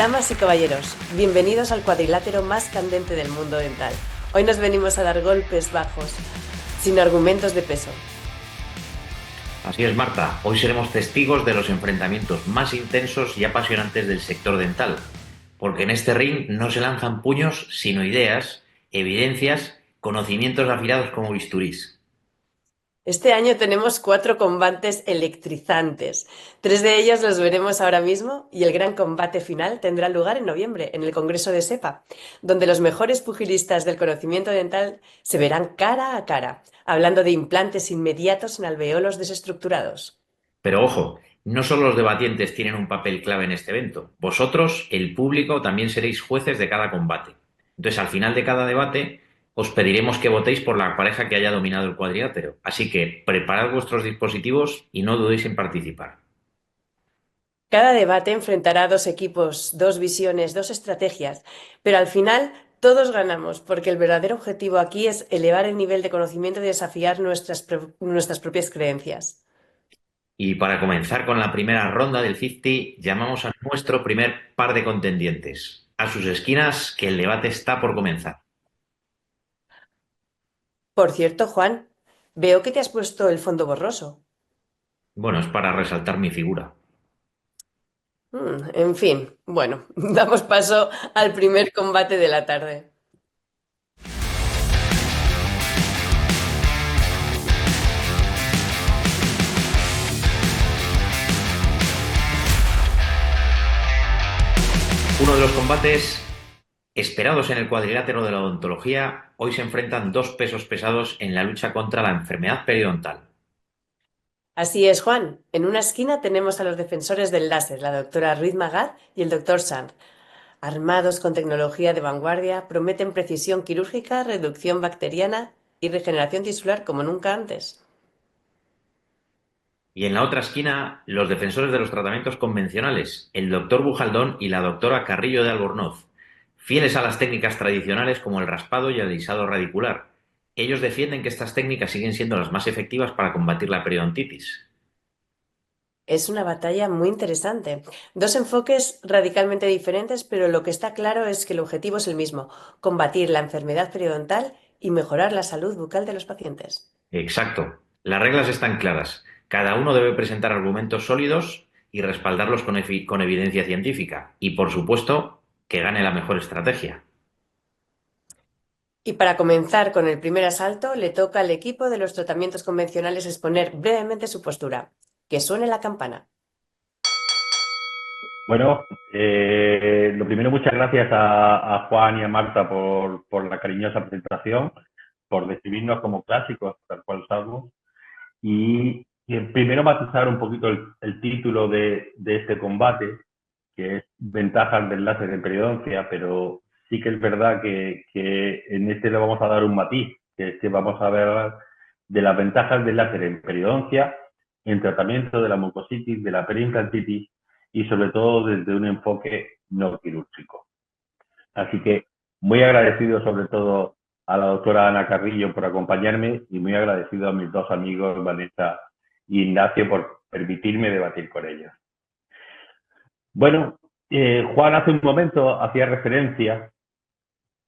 Damas y caballeros, bienvenidos al cuadrilátero más candente del mundo dental. Hoy nos venimos a dar golpes bajos, sin argumentos de peso. Así es, Marta. Hoy seremos testigos de los enfrentamientos más intensos y apasionantes del sector dental, porque en este ring no se lanzan puños, sino ideas, evidencias, conocimientos afilados como bisturís. Este año tenemos 4 combates electrizantes. 3 de ellos los veremos ahora mismo y el gran combate final tendrá lugar en noviembre en el Congreso de SEPA, donde los mejores pugilistas del conocimiento dental se verán cara a cara, hablando de implantes inmediatos en alveolos desestructurados. Pero ojo, no solo los debatientes tienen un papel clave en este evento. Vosotros, el público, también seréis jueces de cada combate. Entonces, al final de cada debate, os pediremos que votéis por la pareja que haya dominado el cuadrilátero. Así que preparad vuestros dispositivos y no dudéis en participar. Cada debate enfrentará 2 equipos, 2 visiones, 2 estrategias, pero al final todos ganamos, porque el verdadero objetivo aquí es elevar el nivel de conocimiento y desafiar nuestras propias creencias. Y para comenzar con la primera ronda del 50, llamamos a nuestro primer par de contendientes. A sus esquinas, que el debate está por comenzar. Por cierto, Juan, veo que te has puesto el fondo borroso. Bueno, es para resaltar mi figura. En fin, bueno, damos paso al primer combate de la tarde. Uno de los combates esperados en el cuadrilátero de la odontología, hoy se enfrentan dos pesos pesados en la lucha contra la enfermedad periodontal. Así es, Juan. En una esquina tenemos a los defensores del láser, la doctora Ruiz Magad y el doctor Sanz. Armados con tecnología de vanguardia, prometen precisión quirúrgica, reducción bacteriana y regeneración tisular como nunca antes. Y en la otra esquina, los defensores de los tratamientos convencionales, el doctor Bujaldón y la doctora Carrillo de Albornoz, fieles a las técnicas tradicionales como el raspado y el alisado radicular. Ellos defienden que estas técnicas siguen siendo las más efectivas para combatir la periodontitis. Es una batalla muy interesante. 2 enfoques radicalmente diferentes, pero lo que está claro es que el objetivo es el mismo: combatir la enfermedad periodontal y mejorar la salud bucal de los pacientes. Exacto. Las reglas están claras. Cada uno debe presentar argumentos sólidos y respaldarlos con evidencia científica. Y, por supuesto, que gane la mejor estrategia. Y para comenzar con el primer asalto, le toca al equipo de los tratamientos convencionales exponer brevemente su postura. Que suene la campana. Bueno, lo primero, muchas gracias a Juan y a Marta por la cariñosa presentación, por describirnos como clásicos, tal cual somos. Y primero matizar un poquito el título de este combate, que es Ventajas del láser en periodoncia, pero sí que es verdad que en este le vamos a dar un matiz, que es que vamos a ver de las ventajas del láser en periodoncia, en tratamiento de la mucositis, de la periimplantitis y sobre todo desde un enfoque no quirúrgico. Así que muy agradecido sobre todo a la doctora Ana Carrillo por acompañarme y muy agradecido a mis 2 amigos, Vanessa y Ignacio, por permitirme debatir con ellos. Bueno, Juan hace un momento hacía referencia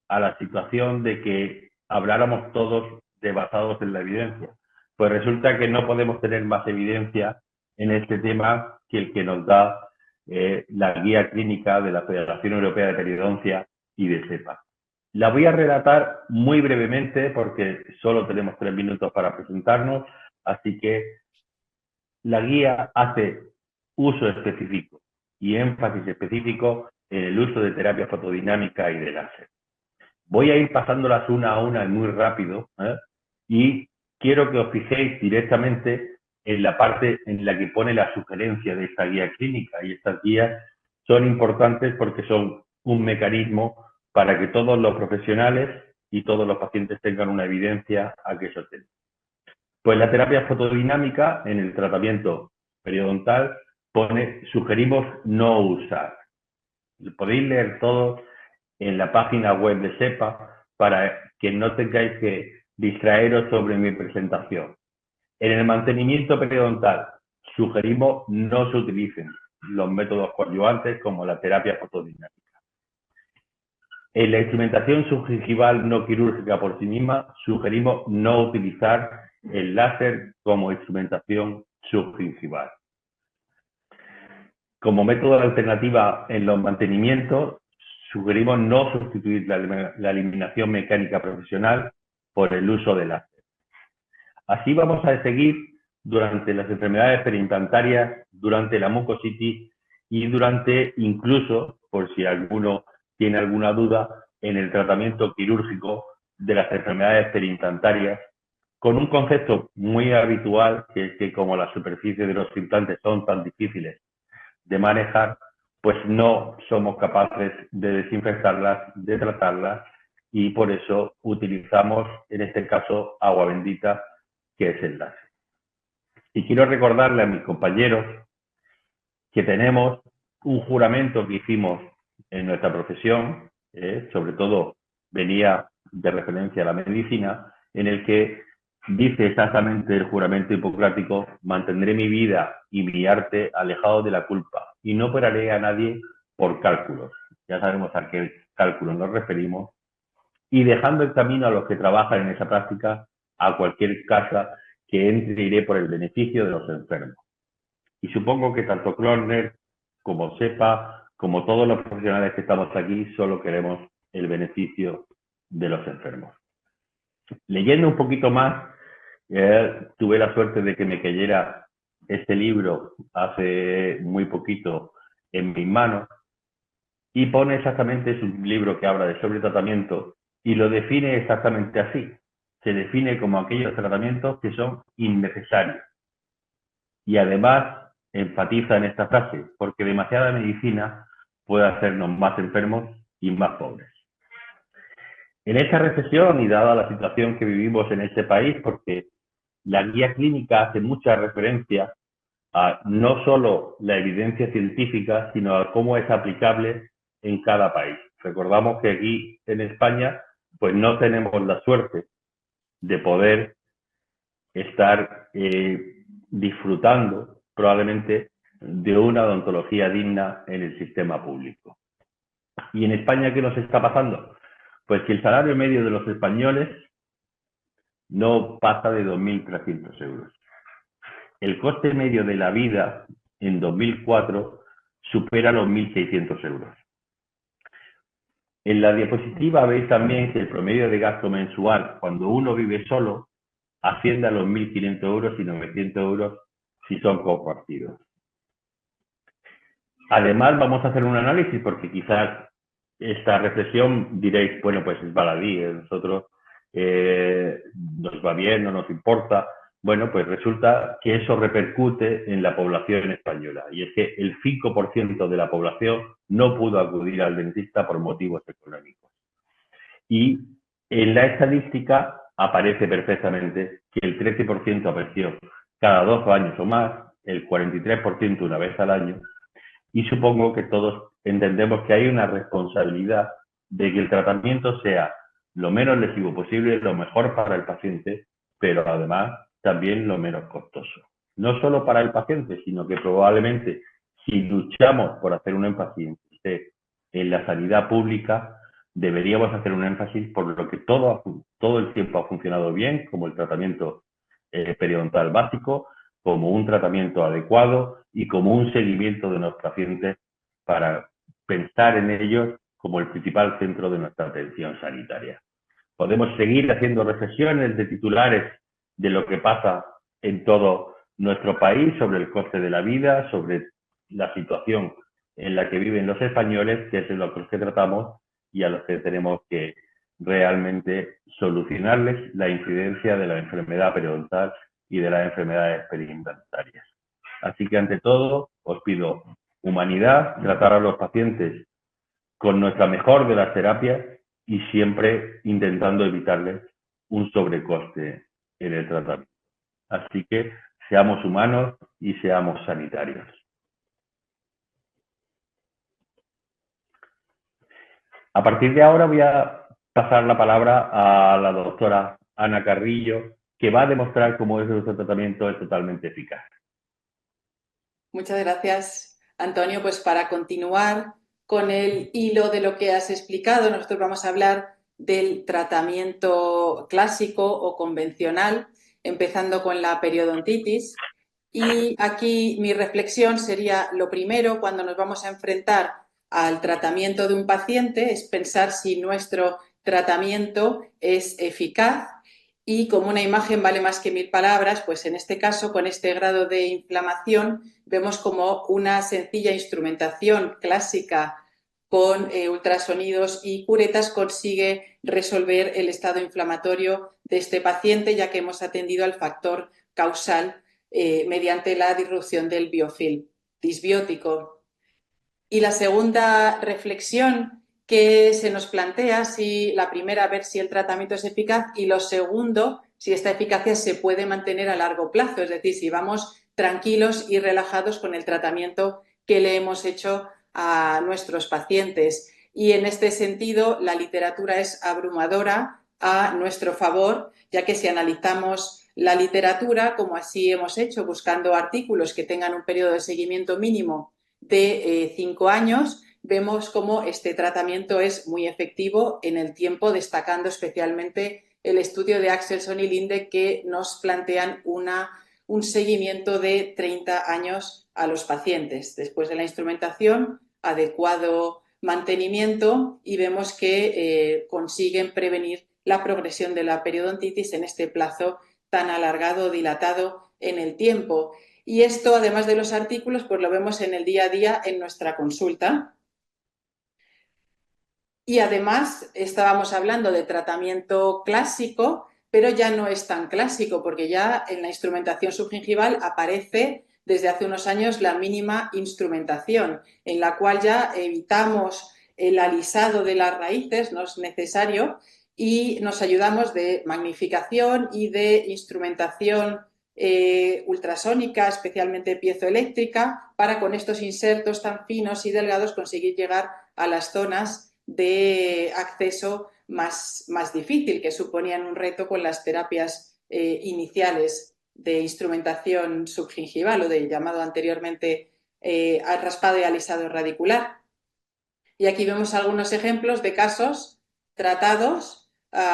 a la situación de que habláramos todos de basados en la evidencia. Pues resulta que no podemos tener más evidencia en este tema que el que nos da la guía clínica de la Federación Europea de Periodoncia y de SEPA. La voy a relatar muy brevemente porque solo tenemos 3 minutos para presentarnos, así que la guía hace uso específico y énfasis específico en el uso de terapia fotodinámica y de láser. Voy a ir pasándolas una a una y muy rápido, y quiero que os fijéis directamente en la parte en la que pone la sugerencia de esta guía clínica, y estas guías son importantes porque son un mecanismo para que todos los profesionales y todos los pacientes tengan una evidencia a que eso tenga. Pues la terapia fotodinámica en el tratamiento periodontal sugerimos no usar. Podéis leer todo en la página web de SEPA para que no tengáis que distraeros sobre mi presentación. En el mantenimiento periodontal sugerimos no se utilicen los métodos coadyuvantes como la terapia fotodinámica. En la instrumentación subgingival no quirúrgica por sí misma, sugerimos no utilizar el láser como instrumentación subgingival. Como método de alternativa en los mantenimientos, sugerimos no sustituir la eliminación mecánica profesional por el uso de láser. Así vamos a seguir durante las enfermedades periimplantarias, durante la mucositis y durante, incluso, por si alguno tiene alguna duda, en el tratamiento quirúrgico de las enfermedades periimplantarias, con un concepto muy habitual, que es que como las superficies de los implantes son tan difíciles de manejar, pues no somos capaces de desinfectarlas, de tratarlas, y por eso utilizamos, en este caso, agua bendita, que es el láser. Y quiero recordarle a mis compañeros que tenemos un juramento que hicimos en nuestra profesión, sobre todo venía de referencia a la medicina, en el que dice exactamente el juramento hipocrático: mantendré mi vida y mi arte alejados de la culpa y no operaré a nadie por cálculos. Ya sabemos a qué cálculos nos referimos. Y dejando el camino a los que trabajan en esa práctica, a cualquier casa que entre iré por el beneficio de los enfermos. Y supongo que tanto Klöckner como SEPA, como todos los profesionales que estamos aquí, solo queremos el beneficio de los enfermos. Leyendo un poquito más, tuve la suerte de que me cayera este libro hace muy poquito en mis manos, y pone exactamente, es un libro que habla de sobretratamiento y lo define exactamente así. Se define como aquellos tratamientos que son innecesarios. Y además enfatiza en esta frase, porque demasiada medicina puede hacernos más enfermos y más pobres. En esta recesión, y dada la situación que vivimos en este país, porque la guía clínica hace mucha referencia a no solo la evidencia científica, sino a cómo es aplicable en cada país. Recordamos que aquí en España pues no tenemos la suerte de poder estar disfrutando probablemente de una odontología digna en el sistema público. ¿Y en España qué nos está pasando? Pues que el salario medio de los españoles no pasa de 2.300 euros. El coste medio de la vida en 2004 supera los 1.600 euros. En la diapositiva veis también que el promedio de gasto mensual cuando uno vive solo asciende a los 1.500 euros y 900 euros si son compartidos. Además, vamos a hacer un análisis porque quizás esta reflexión diréis, bueno, pues es baladí, nosotros nos va bien, no nos importa. Bueno, pues resulta que eso repercute en la población española, y es que el 5% de la población no pudo acudir al dentista por motivos económicos. Y en la estadística aparece perfectamente que el 13% apareció cada 2 años o más, el 43% una vez al año, y supongo que todos entendemos que hay una responsabilidad de que el tratamiento sea lo menos lesivo posible, lo mejor para el paciente, pero además también lo menos costoso. No solo para el paciente, sino que probablemente si luchamos por hacer un énfasis en la sanidad pública, deberíamos hacer un énfasis por lo que todo el tiempo ha funcionado bien, como el tratamiento periodontal básico, como un tratamiento adecuado y como un seguimiento de los pacientes para pensar en ellos como el principal centro de nuestra atención sanitaria. Podemos seguir haciendo reflexiones de titulares de lo que pasa en todo nuestro país sobre el coste de la vida, sobre la situación en la que viven los españoles, que es en lo que tratamos y a los que tenemos que realmente solucionarles la incidencia de la enfermedad periodontal y de las enfermedades periimplantarias. Así que ante todo os pido humanidad, tratar a los pacientes con nuestra mejor de las terapias y siempre intentando evitarles un sobrecoste en el tratamiento. Así que seamos humanos y seamos sanitarios. A partir de ahora voy a pasar la palabra a la doctora Ana Carrillo, que va a demostrar cómo nuestro tratamiento es totalmente eficaz. Muchas gracias, Antonio, pues para continuar con el hilo de lo que has explicado, nosotros vamos a hablar del tratamiento clásico o convencional, empezando con la periodontitis. Y aquí mi reflexión sería, lo primero, cuando nos vamos a enfrentar al tratamiento de un paciente, es pensar si nuestro tratamiento es eficaz y como una imagen vale más que 1000 palabras, pues en este caso, con este grado de inflamación, vemos como una sencilla instrumentación clásica con ultrasonidos y curetas consigue resolver el estado inflamatorio de este paciente, ya que hemos atendido al factor causal mediante la disrupción del biofilm disbiótico. Y la segunda reflexión que se nos plantea, si la primera, ver si el tratamiento es eficaz, y lo segundo, si esta eficacia se puede mantener a largo plazo, es decir, si vamos tranquilos y relajados con el tratamiento que le hemos hecho a nuestros pacientes. Y en este sentido, la literatura es abrumadora a nuestro favor, ya que si analizamos la literatura, como así hemos hecho, buscando artículos que tengan un periodo de seguimiento mínimo de 5 años, vemos cómo este tratamiento es muy efectivo en el tiempo, destacando especialmente el estudio de Axelson y Linde, que nos plantean un seguimiento de 30 años a los pacientes. Después de la instrumentación, adecuado mantenimiento y vemos que consiguen prevenir la progresión de la periodontitis en este plazo tan alargado, dilatado en el tiempo. Y esto, además de los artículos, pues lo vemos en el día a día en nuestra consulta. Y además estábamos hablando de tratamiento clásico, pero ya no es tan clásico porque ya en la instrumentación subgingival aparece desde hace unos años la mínima instrumentación, en la cual ya evitamos el alisado de las raíces, no es necesario, y nos ayudamos de magnificación y de instrumentación ultrasónica, especialmente piezoeléctrica, para con estos insertos tan finos y delgados conseguir llegar a las zonas de acceso más difícil, que suponían un reto con las terapias iniciales de instrumentación subgingival o de llamado anteriormente raspado y alisado radicular. Y aquí vemos algunos ejemplos de casos tratados.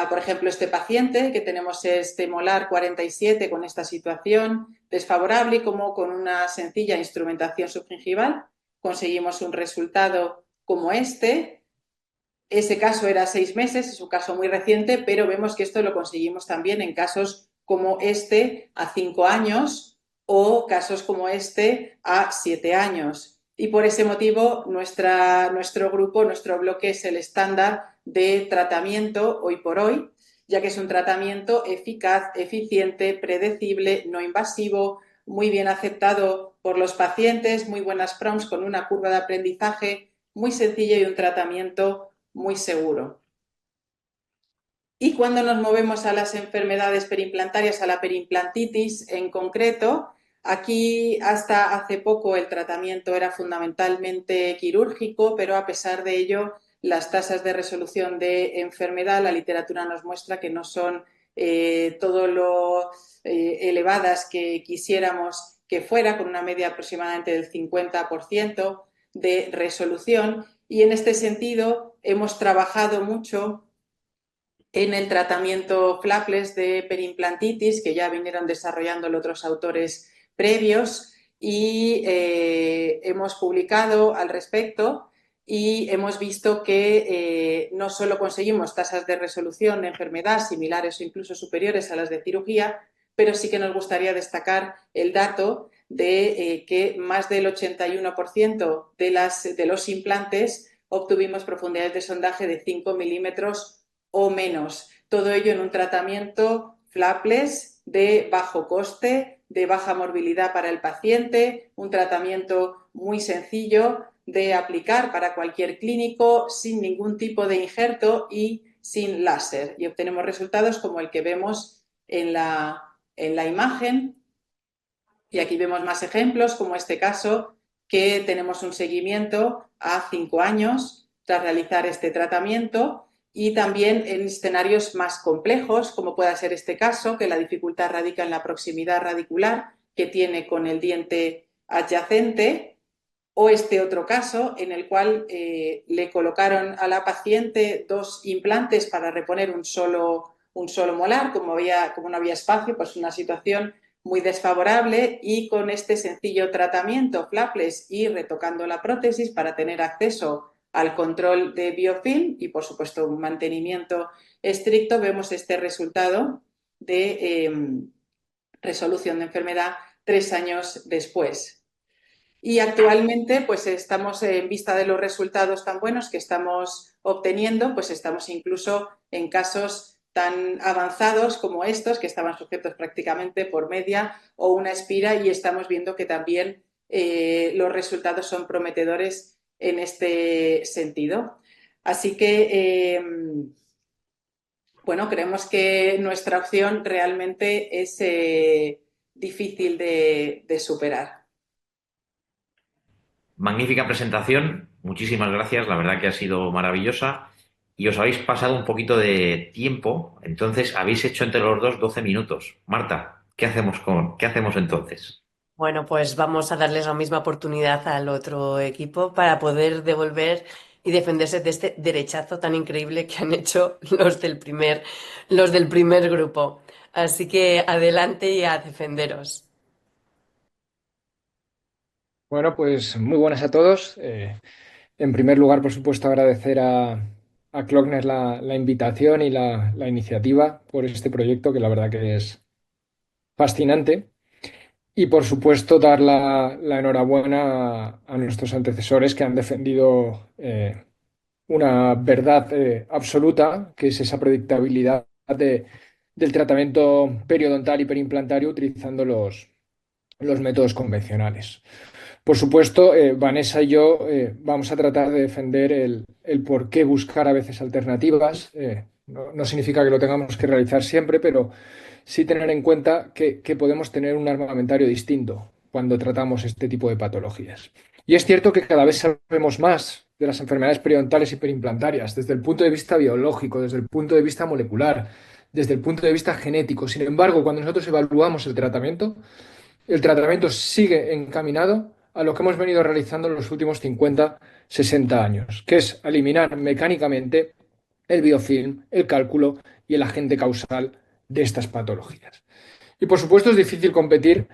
Por ejemplo, este paciente que tenemos este molar 47 con esta situación desfavorable y como con una sencilla instrumentación subgingival conseguimos un resultado como este. Ese caso era 6 meses, es un caso muy reciente, pero vemos que esto lo conseguimos también en casos como este a 5 años o casos como este a 7 años. Y por ese motivo nuestro grupo, nuestro bloque es el estándar de tratamiento hoy por hoy, ya que es un tratamiento eficaz, eficiente, predecible, no invasivo, muy bien aceptado por los pacientes, muy buenas PROMs con una curva de aprendizaje muy sencilla y un tratamiento muy seguro. Y cuando nos movemos a las enfermedades perimplantarias, a la perimplantitis en concreto, aquí hasta hace poco el tratamiento era fundamentalmente quirúrgico, pero a pesar de ello las tasas de resolución de enfermedad, la literatura nos muestra que no son todo lo elevadas que quisiéramos que fuera, con una media aproximadamente del 50% de resolución. Y en este sentido hemos trabajado mucho en el tratamiento flapless de perimplantitis, que ya vinieron desarrollando otros autores previos, y hemos publicado al respecto y hemos visto que no solo conseguimos tasas de resolución de enfermedad similares o incluso superiores a las de cirugía, pero sí que nos gustaría destacar el dato de que más del 81% de los implantes obtuvimos profundidades de sondaje de 5 milímetros o menos. Todo ello en un tratamiento flapless de bajo coste, de baja morbilidad para el paciente, un tratamiento muy sencillo de aplicar para cualquier clínico, sin ningún tipo de injerto y sin láser. Y obtenemos resultados como el que vemos en la imagen. Y aquí vemos más ejemplos, como este caso, que tenemos un seguimiento a 5 años tras realizar este tratamiento, y también en escenarios más complejos, como pueda ser este caso, que la dificultad radica en la proximidad radicular que tiene con el diente adyacente, O este otro caso en el cual le colocaron a la paciente 2 implantes para reponer un solo molar, como no había espacio, pues una situación muy desfavorable, y con este sencillo tratamiento flapless y retocando la prótesis para tener acceso al control de biofilm y, por supuesto, un mantenimiento estricto, vemos este resultado de resolución de enfermedad 3 años después. Y actualmente, pues estamos en vista de los resultados tan buenos que estamos obteniendo, pues estamos incluso en casos tan avanzados como estos, que estaban sujetos prácticamente por media o una espira, y estamos viendo que también los resultados son prometedores en este sentido. Así que, bueno, creemos que nuestra opción realmente es difícil de superar. Magnífica presentación, muchísimas gracias, la verdad que ha sido maravillosa y os habéis pasado un poquito de tiempo, entonces habéis hecho entre los dos 12 minutos. Marta, qué hacemos entonces? Bueno, pues vamos a darles la misma oportunidad al otro equipo para poder devolver y defenderse de este derechazo tan increíble que han hecho los del primer grupo. Así que adelante y a defenderos. Bueno, pues muy buenas a todos. En primer lugar, por supuesto, agradecer a Clockner la invitación y la iniciativa por este proyecto, que la verdad que es fascinante. Y por supuesto, dar la enhorabuena a nuestros antecesores que han defendido una verdad absoluta, que es esa predictabilidad del tratamiento periodontal y periimplantario utilizando los métodos convencionales. Por supuesto, Vanessa y yo vamos a tratar de defender el por qué buscar a veces alternativas. No significa que lo tengamos que realizar siempre, pero sí tener en cuenta que podemos tener un armamentario distinto cuando tratamos este tipo de patologías. Y es cierto que cada vez sabemos más de las enfermedades periodontales y perimplantarias, desde el punto de vista biológico, desde el punto de vista molecular, desde el punto de vista genético. Sin embargo, cuando nosotros evaluamos el tratamiento sigue encaminado a lo que hemos venido realizando en los últimos 50, 60 años, que es eliminar mecánicamente el biofilm, el cálculo y el agente causal de estas patologías. Y por supuesto es difícil competir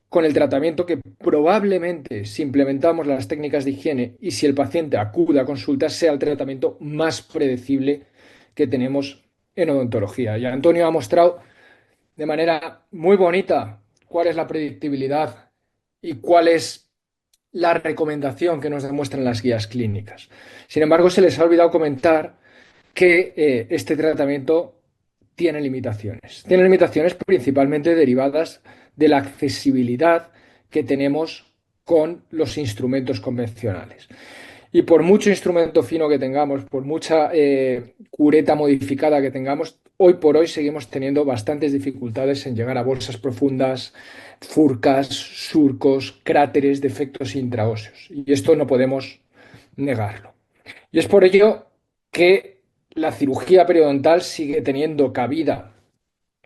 con el tratamiento que probablemente, si implementamos las técnicas de higiene y si el paciente acude a consulta, sea el tratamiento más predecible que tenemos en odontología. Y Antonio ha mostrado de manera muy bonita cuál es la predictibilidad y cuál es la recomendación que nos demuestran las guías clínicas. Sin embargo, se les ha olvidado comentar que este tratamiento tiene limitaciones. Tiene limitaciones principalmente derivadas de la accesibilidad que tenemos con los instrumentos convencionales. Y por mucho instrumento fino que tengamos, por mucha cureta modificada que tengamos, hoy por hoy seguimos teniendo bastantes dificultades en llegar a bolsas profundas, furcas, surcos, cráteres, defectos intraóseos. Y esto no podemos negarlo. Y es por ello que la cirugía periodontal sigue teniendo cabida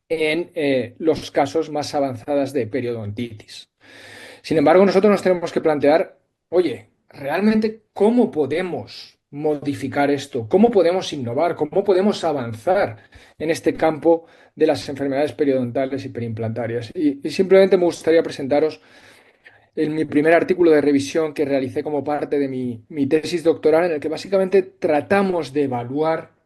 en los casos más avanzados de periodontitis. Sin embargo, nosotros nos tenemos que plantear, oye, realmente, ¿cómo podemos modificar esto? ¿Cómo podemos innovar? ¿Cómo podemos avanzar en este campo de las enfermedades periodontales y periimplantarias? Y simplemente me gustaría presentaros en mi primer artículo de revisión que realicé como parte de mi tesis doctoral, en el que básicamente tratamos de evaluar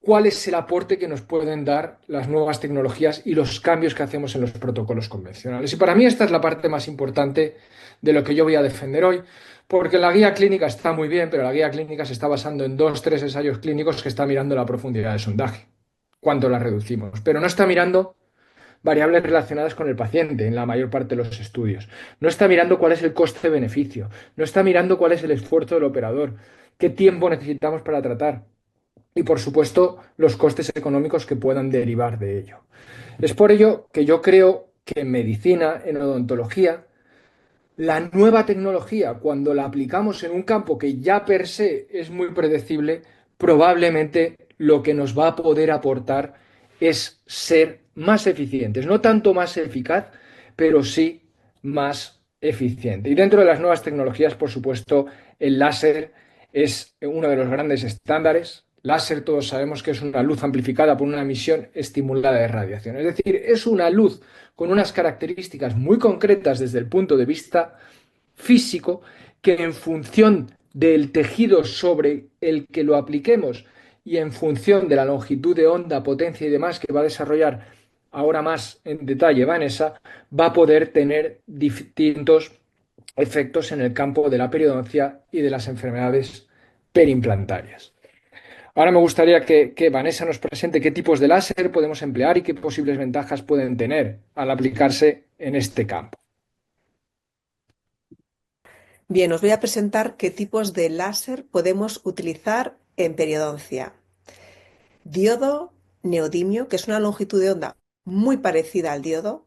cuál es el aporte que nos pueden dar las nuevas tecnologías y los cambios que hacemos en los protocolos convencionales. Y para mí esta es la parte más importante de lo que yo voy a defender hoy, porque la guía clínica está muy bien, pero la guía clínica se está basando en 2, 3 ensayos clínicos que está mirando la profundidad de sondaje, cuánto la reducimos, pero no está mirando variables relacionadas con el paciente en la mayor parte de los estudios. No está mirando cuál es el coste-beneficio, no está mirando cuál es el esfuerzo del operador, qué tiempo necesitamos para tratar y, por supuesto, los costes económicos que puedan derivar de ello. Es por ello que yo creo que en medicina, en odontología, la nueva tecnología, cuando la aplicamos en un campo que ya per se es muy predecible, probablemente lo que nos va a poder aportar es ser más eficientes, no tanto más eficaz, pero sí más eficiente. Y dentro de las nuevas tecnologías, por supuesto, el láser es uno de los grandes estándares. Láser, todos sabemos que es una luz amplificada por una emisión estimulada de radiación. Es decir, es una luz con unas características muy concretas desde el punto de vista físico que en función del tejido sobre el que lo apliquemos y en función de la longitud de onda, potencia y demás que va a desarrollar ahora más en detalle Vanessa, va a poder tener distintos efectos en el campo de la periodoncia y de las enfermedades perimplantarias. Ahora me gustaría que Vanessa nos presente qué tipos de láser podemos emplear y qué posibles ventajas pueden tener al aplicarse en este campo. Bien, os voy a presentar qué tipos de láser podemos utilizar en periodoncia. Diodo, neodimio, que es una longitud de onda muy parecida al diodo,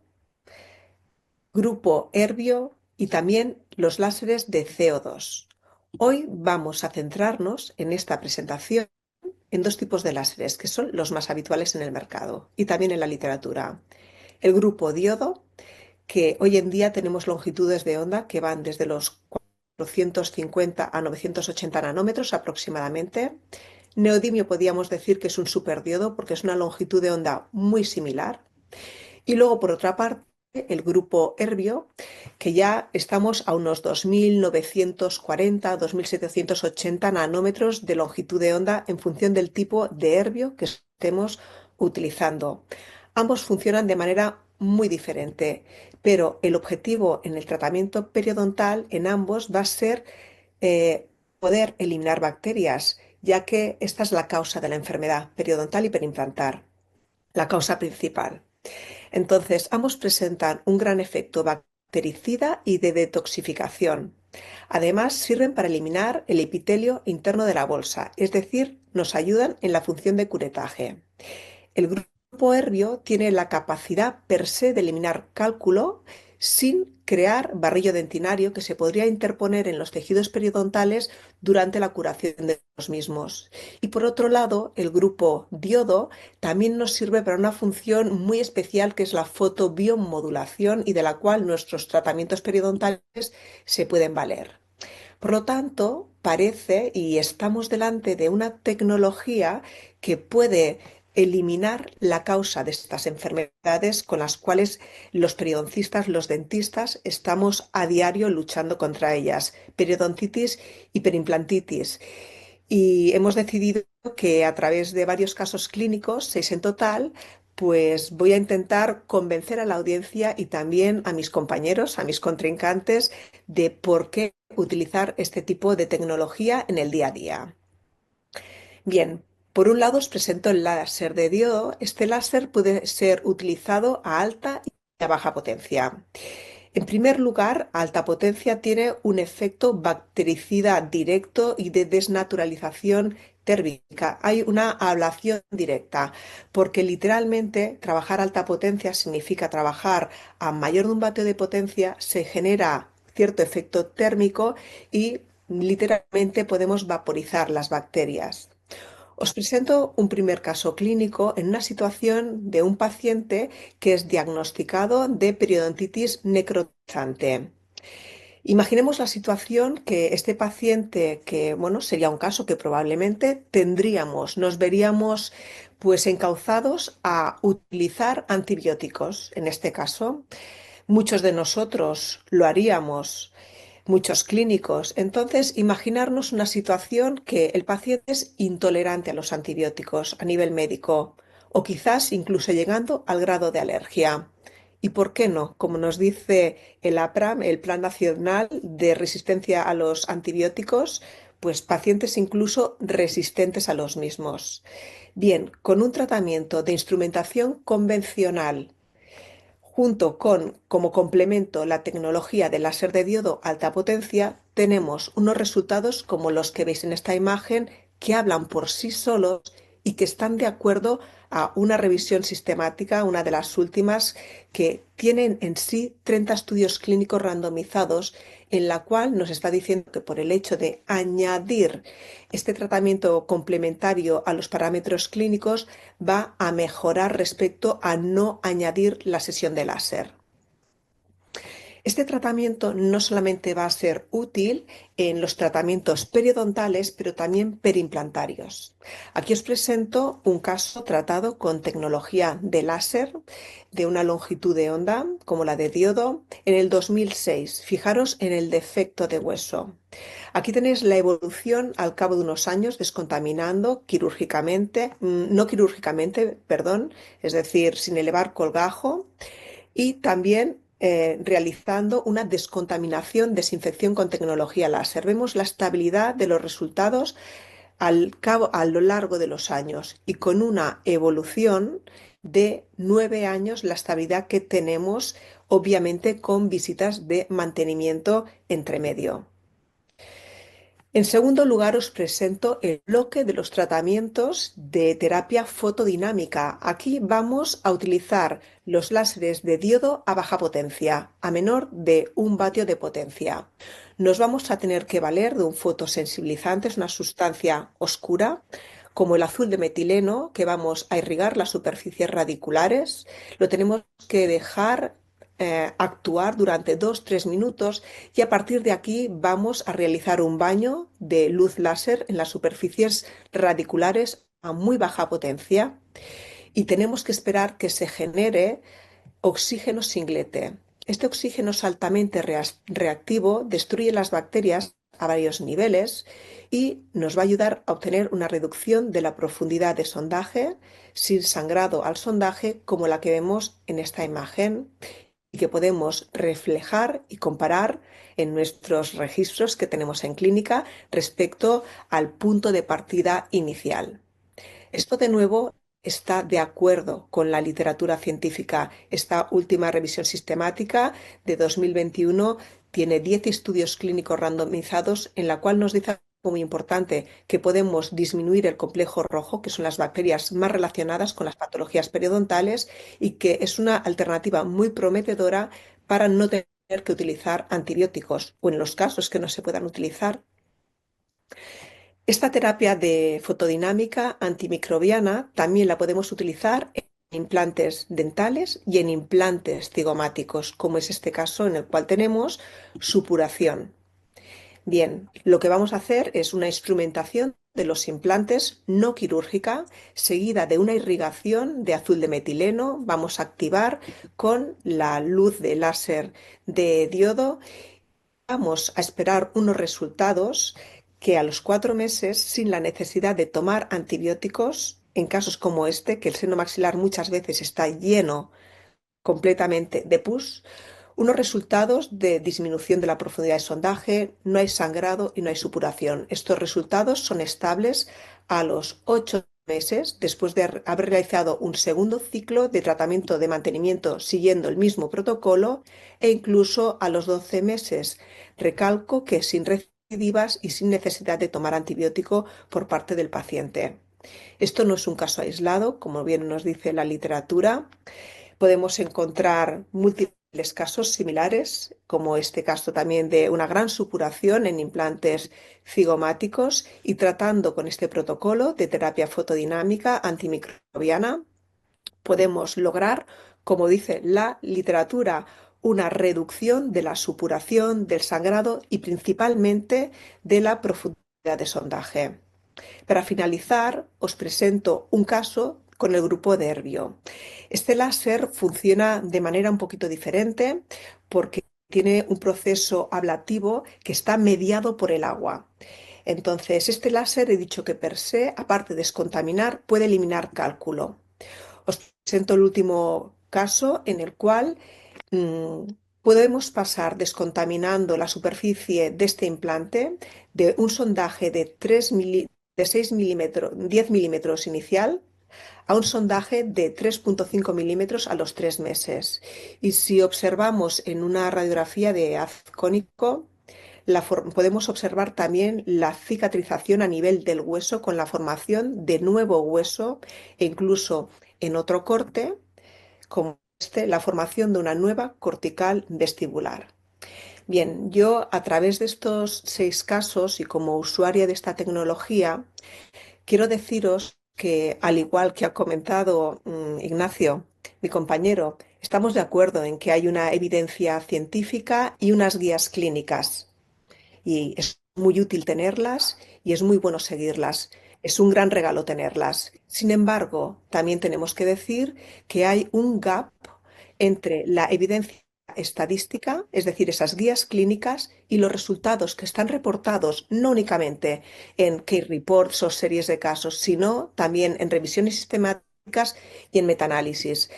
grupo herbio y también los láseres de CO2. Hoy vamos a centrarnos en esta presentación en dos tipos de láseres que son los más habituales en el mercado y también en la literatura. El grupo diodo, que hoy en día tenemos longitudes de onda que van desde los 450 a 980 nanómetros aproximadamente. Neodimio podríamos decir que es un superdiodo porque es una longitud de onda muy similar. Y luego, por otra parte, el grupo herbio, que ya estamos a unos 2940, 2780 nanómetros de longitud de onda en función del tipo de herbio que estemos utilizando. Ambos funcionan de manera muy diferente, pero el objetivo en el tratamiento periodontal en ambos va a ser poder eliminar bacterias, ya que esta es la causa de la enfermedad periodontal y perimplantar, la causa principal. Entonces, ambos presentan un gran efecto bactericida y de detoxificación. Además, sirven para eliminar el epitelio interno de la bolsa, es decir, nos ayudan en la función de curetaje. El grupo herbio tiene la capacidad per se de eliminar cálculo sin crear barrillo dentinario que se podría interponer en los tejidos periodontales durante la curación de los mismos. Y por otro lado, el grupo diodo también nos sirve para una función muy especial que es la fotobiomodulación y de la cual nuestros tratamientos periodontales se pueden valer. Por lo tanto, parece y estamos delante de una tecnología que puede eliminar la causa de estas enfermedades con las cuales los periodoncistas, los dentistas, estamos a diario luchando contra ellas, periodontitis y perimplantitis. Y hemos decidido que a través de varios casos clínicos, 6 en total, pues voy a intentar convencer a la audiencia y también a mis compañeros, a mis contrincantes, de por qué utilizar este tipo de tecnología en el día a día. Bien, por un lado os presento el láser de diodo. Este láser puede ser utilizado a alta y a baja potencia. En primer lugar, a alta potencia tiene un efecto bactericida directo y de desnaturalización térmica. Hay una ablación directa, porque literalmente trabajar a alta potencia significa trabajar a mayor de un vatio de potencia, se genera cierto efecto térmico y literalmente podemos vaporizar las bacterias. Os presento un primer caso clínico en una situación de un paciente que es diagnosticado de periodontitis necrotizante. Imaginemos la situación que este paciente, que bueno, sería un caso que probablemente tendríamos, nos veríamos pues encauzados a utilizar antibióticos. En este caso, muchos de nosotros lo haríamos, muchos clínicos. Entonces, imaginarnos una situación que el paciente es intolerante a los antibióticos a nivel médico o quizás incluso llegando al grado de alergia. ¿Y por qué no? Como nos dice el APRAM, el Plan Nacional de Resistencia a los Antibióticos, pues pacientes incluso resistentes a los mismos. Bien, con un tratamiento de instrumentación convencional junto con, como complemento, la tecnología de láser de diodo alta potencia, tenemos unos resultados como los que veis en esta imagen que hablan por sí solos y que están de acuerdo a una revisión sistemática, una de las últimas, que tienen en sí 30 estudios clínicos randomizados, en la cual nos está diciendo que por el hecho de añadir este tratamiento complementario a los parámetros clínicos va a mejorar respecto a no añadir la sesión de láser. Este tratamiento no solamente va a ser útil en los tratamientos periodontales, pero también perimplantarios. Aquí os presento un caso tratado con tecnología de láser de una longitud de onda, como la de diodo, en el 2006. Fijaros en el defecto de hueso. Aquí tenéis la evolución al cabo de unos años descontaminando quirúrgicamente, no quirúrgicamente, perdón, es decir, sin elevar colgajo y también realizando una descontaminación, desinfección con tecnología láser. Vemos la estabilidad de los resultados a lo largo de los años y con una evolución de 9 años la estabilidad que tenemos, obviamente con visitas de mantenimiento entre medio. En segundo lugar, os presento el bloque de los tratamientos de terapia fotodinámica. Aquí vamos a utilizar los láseres de diodo a baja potencia, a menor de 1 vatio de potencia. Nos vamos a tener que valer de un fotosensibilizante, es una sustancia oscura, como el azul de metileno, que vamos a irrigar las superficies radiculares. Lo tenemos que dejar actuar durante 2-3 minutos y a partir de aquí vamos a realizar un baño de luz láser en las superficies radiculares a muy baja potencia y tenemos que esperar que se genere oxígeno singlete. Este oxígeno es altamente reactivo, destruye las bacterias a varios niveles y nos va a ayudar a obtener una reducción de la profundidad de sondaje sin sangrado al sondaje como la que vemos en esta imagen y que podemos reflejar y comparar en nuestros registros que tenemos en clínica respecto al punto de partida inicial. Esto de nuevo está de acuerdo con la literatura científica. Esta última revisión sistemática de 2021 tiene 10 estudios clínicos randomizados en la cual nos dice algo muy importante, que podemos disminuir el complejo rojo, que son las bacterias más relacionadas con las patologías periodontales y que es una alternativa muy prometedora para no tener que utilizar antibióticos o en los casos que no se puedan utilizar. Esta terapia de fotodinámica antimicrobiana también la podemos utilizar en implantes dentales y en implantes cigomáticos, como es este caso en el cual tenemos supuración. Bien, lo que vamos a hacer es una instrumentación de los implantes no quirúrgica, seguida de una irrigación de azul de metileno. Vamos a activar con la luz de láser de diodo. Vamos a esperar unos resultados que a los 4 meses, sin la necesidad de tomar antibióticos, en casos como este, que el seno maxilar muchas veces está lleno completamente de pus, unos resultados de disminución de la profundidad de sondaje, no hay sangrado y no hay supuración. Estos resultados son estables a los 8 meses después de haber realizado un segundo ciclo de tratamiento de mantenimiento siguiendo el mismo protocolo e incluso a los 12 meses. Recalco que sin recidivas y sin necesidad de tomar antibiótico por parte del paciente. Esto no es un caso aislado, como bien nos dice la literatura. Podemos encontrar múltiples casos similares, como este caso también de una gran supuración en implantes cigomáticos y tratando con este protocolo de terapia fotodinámica antimicrobiana, podemos lograr, como dice la literatura, una reducción de la supuración, del sangrado y principalmente de la profundidad de sondaje. Para finalizar, os presento un caso con el grupo de Herbio. Este láser funciona de manera un poquito diferente porque tiene un proceso ablativo que está mediado por el agua. Entonces, este láser he dicho que per se, aparte de descontaminar, puede eliminar cálculo. Os presento el último caso en el cual podemos pasar descontaminando la superficie de este implante de un sondaje de 6 milímetros, 10 milímetros inicial a un sondaje de 3,5 milímetros a los 3 meses. Y si observamos en una radiografía de haz cónico, podemos observar también la cicatrización a nivel del hueso con la formación de nuevo hueso e incluso en otro corte, como este, la formación de una nueva cortical vestibular. Bien, yo a través de estos 6 casos y como usuaria de esta tecnología, quiero deciros que, al igual que ha comentado Ignacio, mi compañero, Estamos de acuerdo en que hay una evidencia científica y unas guías clínicas y es muy útil tenerlas y es muy bueno seguirlas. Es un gran regalo tenerlas. Sin embargo, también tenemos que decir que hay un gap entre la evidencia estadística, es decir, esas guías clínicas y los resultados que están reportados no únicamente en case reports o series de casos, sino también en revisiones sistemáticas y en metaanálisis.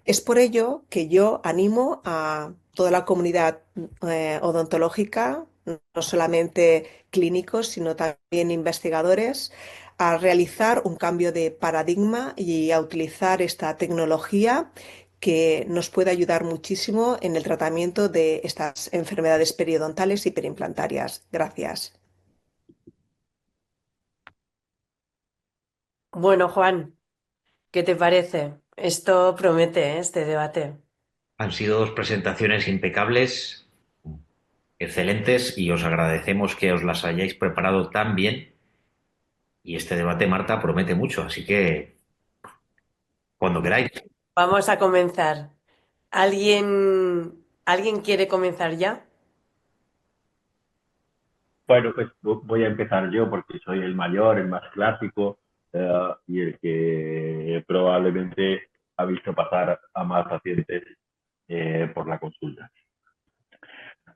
Es por ello que yo animo a toda la comunidad odontológica, no solamente clínicos, sino también investigadores, a realizar un cambio de paradigma y a utilizar esta tecnología que nos puede ayudar muchísimo en el tratamiento de estas enfermedades periodontales y perimplantarias. Gracias. Bueno, Juan, ¿qué te parece? Esto promete, ¿eh? Este debate. Han sido dos presentaciones impecables, excelentes, y os agradecemos que os las hayáis preparado tan bien. Y este debate, Marta, promete mucho, así que cuando queráis. Vamos a comenzar. ¿Alguien quiere comenzar ya? Bueno, pues voy a empezar yo porque soy el mayor, el más clásico y el que probablemente ha visto pasar a más pacientes por la consulta.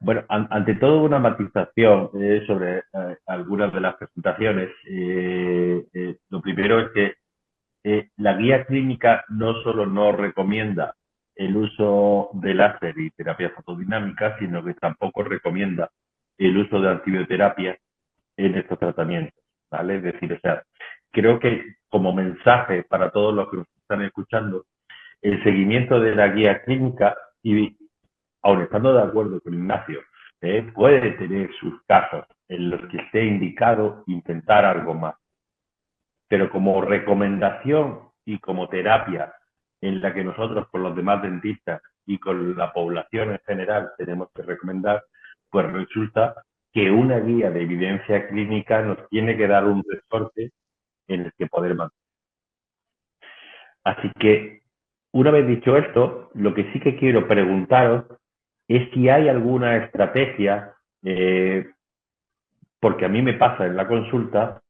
Bueno, ante todo una matización sobre algunas de las presentaciones. Lo primero es que la guía clínica no solo no recomienda el uso de láser y terapia fotodinámica, sino que tampoco recomienda el uso de antibioterapia en estos tratamientos, ¿vale? Es decir, o sea, creo que como mensaje para todos los que nos están escuchando, el seguimiento de la guía clínica, y aun estando de acuerdo con Ignacio, puede tener sus casos en los que esté indicado intentar algo más, pero como recomendación y como terapia en la que nosotros con los demás dentistas y con la población en general tenemos que recomendar, pues resulta que una guía de evidencia clínica nos tiene que dar un resorte en el que poder mantener. Así que, una vez dicho esto, lo que sí que quiero preguntaros es si hay alguna estrategia, porque a mí me pasa en la consulta,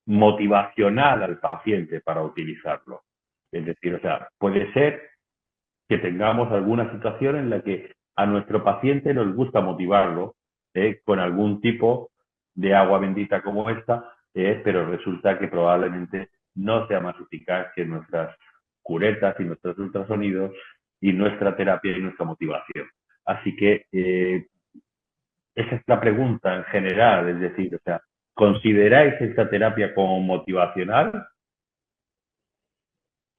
motivacional al paciente para utilizarlo. Es decir, o sea, puede ser que tengamos alguna situación en la que a nuestro paciente nos gusta motivarlo con algún tipo de agua bendita como esta, pero resulta que probablemente no sea más eficaz que nuestras curetas y nuestros ultrasonidos y nuestra terapia y nuestra motivación. Así que esa es la pregunta en general, es decir, o sea, ¿consideráis esta terapia como motivacional?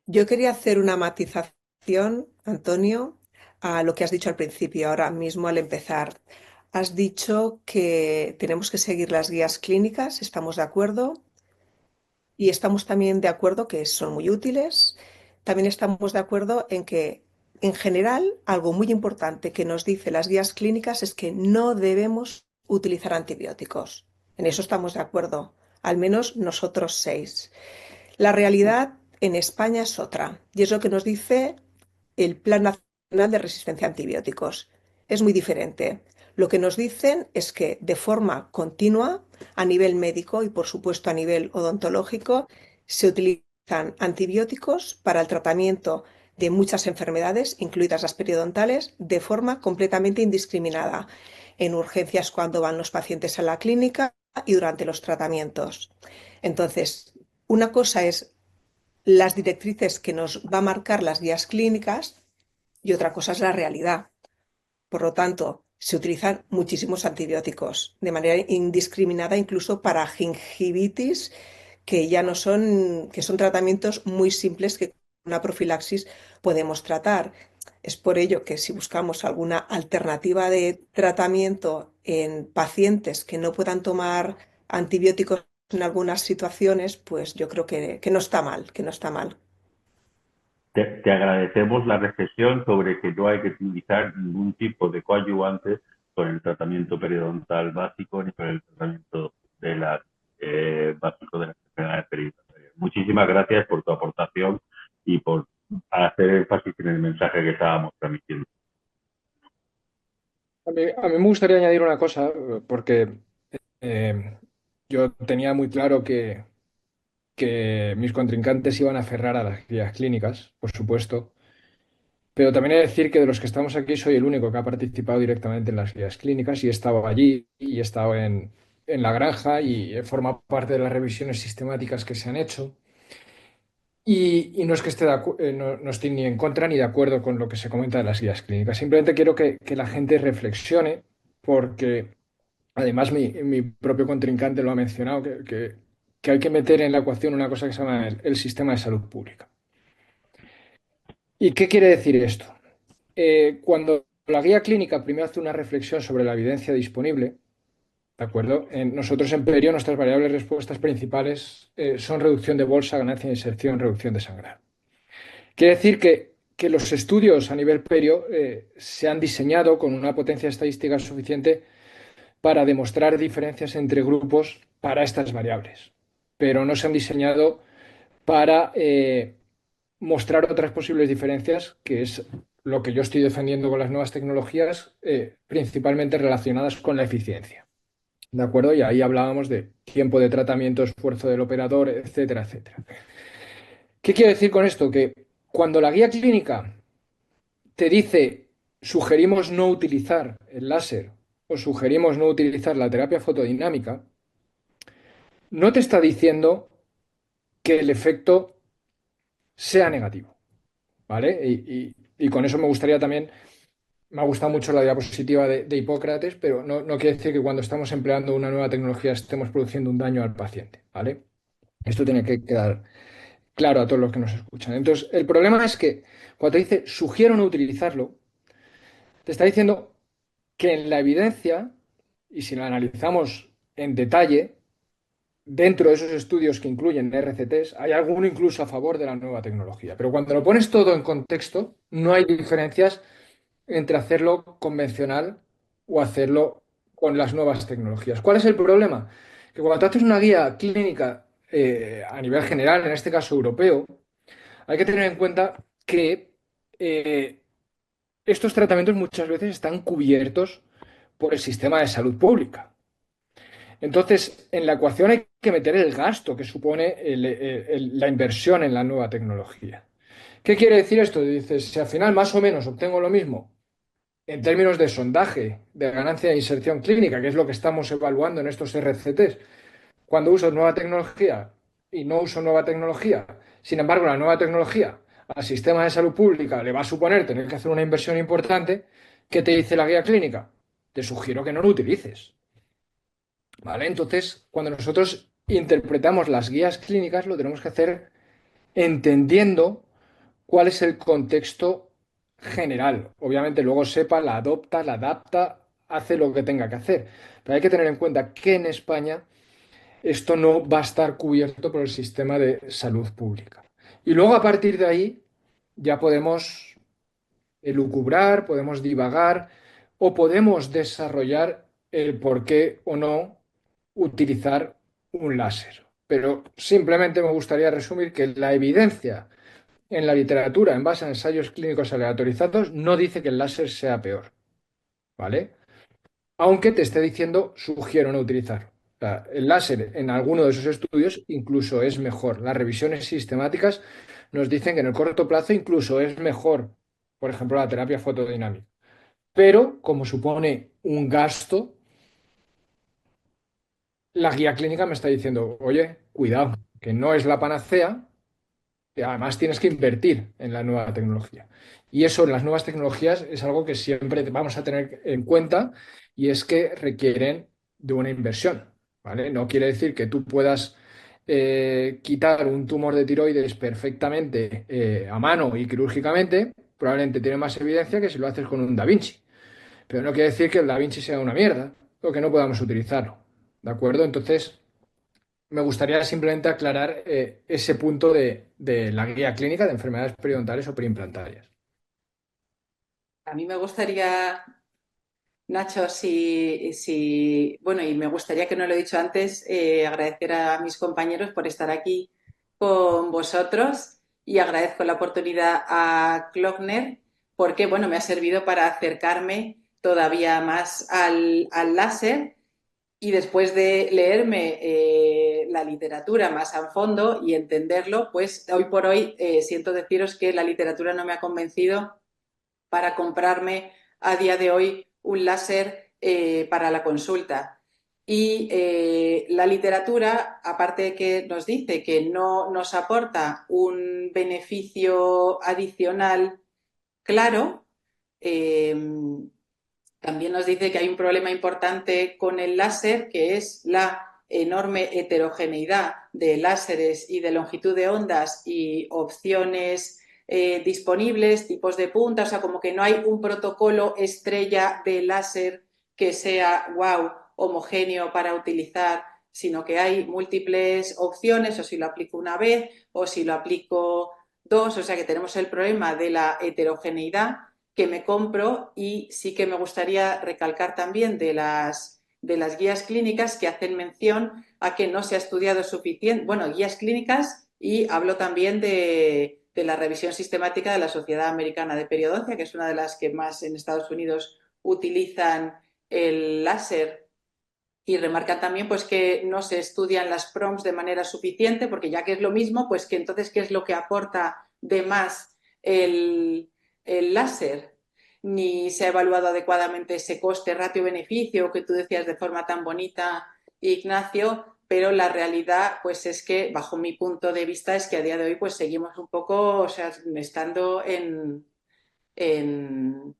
Yo quería hacer una matización, Antonio, a lo que has dicho al principio, ahora mismo al empezar. Has dicho que tenemos que seguir las guías clínicas, estamos de acuerdo, y estamos también de acuerdo que son muy útiles. También estamos de acuerdo en que, en general, algo muy importante que nos dice las guías clínicas es que no debemos utilizar antibióticos. En eso estamos de acuerdo, al menos nosotros seis. La realidad en España es otra, y es lo que nos dice el Plan Nacional de Resistencia a Antibióticos. Es muy diferente. Lo que nos dicen es que de forma continua, a nivel médico y por supuesto a nivel odontológico, se utilizan antibióticos para el tratamiento de muchas enfermedades, incluidas las periodontales, de forma completamente indiscriminada, en urgencias cuando van los pacientes a la clínica y durante los tratamientos. Entonces, una cosa es las directrices que nos va a marcar las guías clínicas y otra cosa es la realidad. Por lo tanto, se utilizan muchísimos antibióticos de manera indiscriminada, incluso para gingivitis, que ya no son, que son tratamientos muy simples que con una profilaxis podemos tratar. Es por ello que si buscamos alguna alternativa de tratamiento en pacientes que no puedan tomar antibióticos en algunas situaciones, pues yo creo que no está mal, que no está mal. Te agradecemos la reflexión sobre que no hay que utilizar ningún tipo de coadyuvante con el tratamiento periodontal básico ni con el tratamiento de básico de las enfermedades periodontales. Muchísimas gracias por tu aportación y por a hacer énfasis en el mensaje que estábamos transmitiendo. A mí me gustaría añadir una cosa, porque eh, yo tenía muy claro que mis contrincantes iban a aferrar a las guías clínicas, por supuesto, pero también he de decir que de los que estamos aquí soy el único que ha participado directamente en las guías clínicas y he estado allí y he estado en la granja y he formado parte de las revisiones sistemáticas que se han hecho. Y no es que no esté ni en contra ni de acuerdo con lo que se comenta de las guías clínicas. Simplemente quiero que la gente reflexione porque además mi propio contrincante lo ha mencionado, que hay que meter en la ecuación una cosa que se llama el sistema de salud pública. ¿Y qué quiere decir esto? Cuando la guía clínica primero hace una reflexión sobre la evidencia disponible, ¿de acuerdo? Nosotros en Perio nuestras variables respuestas principales son reducción de bolsa, ganancia de inserción, reducción de sangrado. Quiere decir que los estudios a nivel Perio se han diseñado con una potencia estadística suficiente para demostrar diferencias entre grupos para estas variables, pero no se han diseñado para mostrar otras posibles diferencias, que es lo que yo estoy defendiendo con las nuevas tecnologías, principalmente relacionadas con la eficiencia. ¿De acuerdo? Y ahí hablábamos de tiempo de tratamiento, esfuerzo del operador, etcétera, etcétera. ¿Qué quiero decir con esto? Que cuando la guía clínica te dice sugerimos no utilizar el láser o sugerimos no utilizar la terapia fotodinámica, no te está diciendo que el efecto sea negativo, ¿vale? Y con eso me gustaría también, me ha gustado mucho la diapositiva de Hipócrates, pero no quiere decir que cuando estamos empleando una nueva tecnología estemos produciendo un daño al paciente, ¿vale? Esto tiene que quedar claro a todos los que nos escuchan. Entonces, el problema es que cuando te dice sugiero no utilizarlo, te está diciendo que en la evidencia, y si la analizamos en detalle, dentro de esos estudios que incluyen RCTs, hay alguno incluso a favor de la nueva tecnología. Pero cuando lo pones todo en contexto, no hay diferencias entre hacerlo convencional o hacerlo con las nuevas tecnologías. ¿Cuál es el problema? Que cuando tú haces una guía clínica a nivel general, en este caso europeo, hay que tener en cuenta que estos tratamientos muchas veces están cubiertos por el sistema de salud pública. Entonces, en la ecuación hay que meter el gasto que supone la inversión en la nueva tecnología. ¿Qué quiere decir esto? Dices, si al final más o menos obtengo lo mismo en términos de sondaje, de ganancia de inserción clínica, que es lo que estamos evaluando en estos RCTs, cuando uso nueva tecnología y no uso nueva tecnología, sin embargo, la nueva tecnología al sistema de salud pública le va a suponer tener que hacer una inversión importante, ¿qué te dice la guía clínica? Te sugiero que no lo utilices. ¿Vale? Entonces, cuando nosotros interpretamos las guías clínicas, lo tenemos que hacer entendiendo cuál es el contexto general. Obviamente, luego sepa, la adopta, la adapta, hace lo que tenga que hacer. Pero hay que tener en cuenta que en España esto no va a estar cubierto por el sistema de salud pública. Y luego, a partir de ahí, ya podemos elucubrar, podemos divagar o podemos desarrollar el por qué o no utilizar un láser. Pero simplemente me gustaría resumir que la evidencia en la literatura en base a ensayos clínicos aleatorizados no dice que el láser sea peor, ¿vale? Aunque te esté diciendo sugiero no utilizarlo. O sea, el láser en alguno de esos estudios incluso es mejor. Las revisiones sistemáticas nos dicen que en el corto plazo incluso es mejor, por ejemplo, la terapia fotodinámica. Pero como supone un gasto, la guía clínica me está diciendo, oye, cuidado, que no es la panacea, que además tienes que invertir en la nueva tecnología. Y eso en las nuevas tecnologías es algo que siempre vamos a tener en cuenta y es que requieren de una inversión, ¿vale? No quiere decir que tú puedas quitar un tumor de tiroides perfectamente a mano y quirúrgicamente, probablemente tiene más evidencia que si lo haces con un Da Vinci. Pero no quiere decir que el Da Vinci sea una mierda o que no podamos utilizarlo, ¿de acuerdo? Entonces, me gustaría simplemente aclarar ese punto de la guía clínica de enfermedades periodontales o preimplantarias. A mí me gustaría, Nacho, bueno, y me gustaría, que no lo he dicho antes, agradecer a mis compañeros por estar aquí con vosotros y agradezco la oportunidad a Klöckner porque, bueno, me ha servido para acercarme todavía más al láser y después de leerme la literatura más a fondo y entenderlo, pues hoy por hoy siento deciros que la literatura no me ha convencido para comprarme a día de hoy un láser para la consulta. Y la literatura, aparte de que nos dice que no nos aporta un beneficio adicional claro, eh, también nos dice que hay un problema importante con el láser, que es la enorme heterogeneidad de láseres y de longitud de ondas y opciones disponibles, tipos de punta, o sea, como que no hay un protocolo estrella de láser que sea, wow, homogéneo para utilizar, sino que hay múltiples opciones, o si lo aplico una vez, o si lo aplico dos, o sea que tenemos el problema de la heterogeneidad que me compro y sí que me gustaría recalcar también de las guías clínicas que hacen mención a que no se ha estudiado suficiente, bueno, guías clínicas y hablo también de la revisión sistemática de la Sociedad Americana de Periodoncia, que es una de las que más en Estados Unidos utilizan el láser y remarcan también pues que no se estudian las PROMs de manera suficiente porque ya que es lo mismo, pues que entonces qué es lo que aporta de más el láser. Ni se ha evaluado adecuadamente ese coste ratio-beneficio que tú decías de forma tan bonita, Ignacio, pero la realidad pues es que bajo mi punto de vista es que a día de hoy pues seguimos un poco, o sea, estando en, en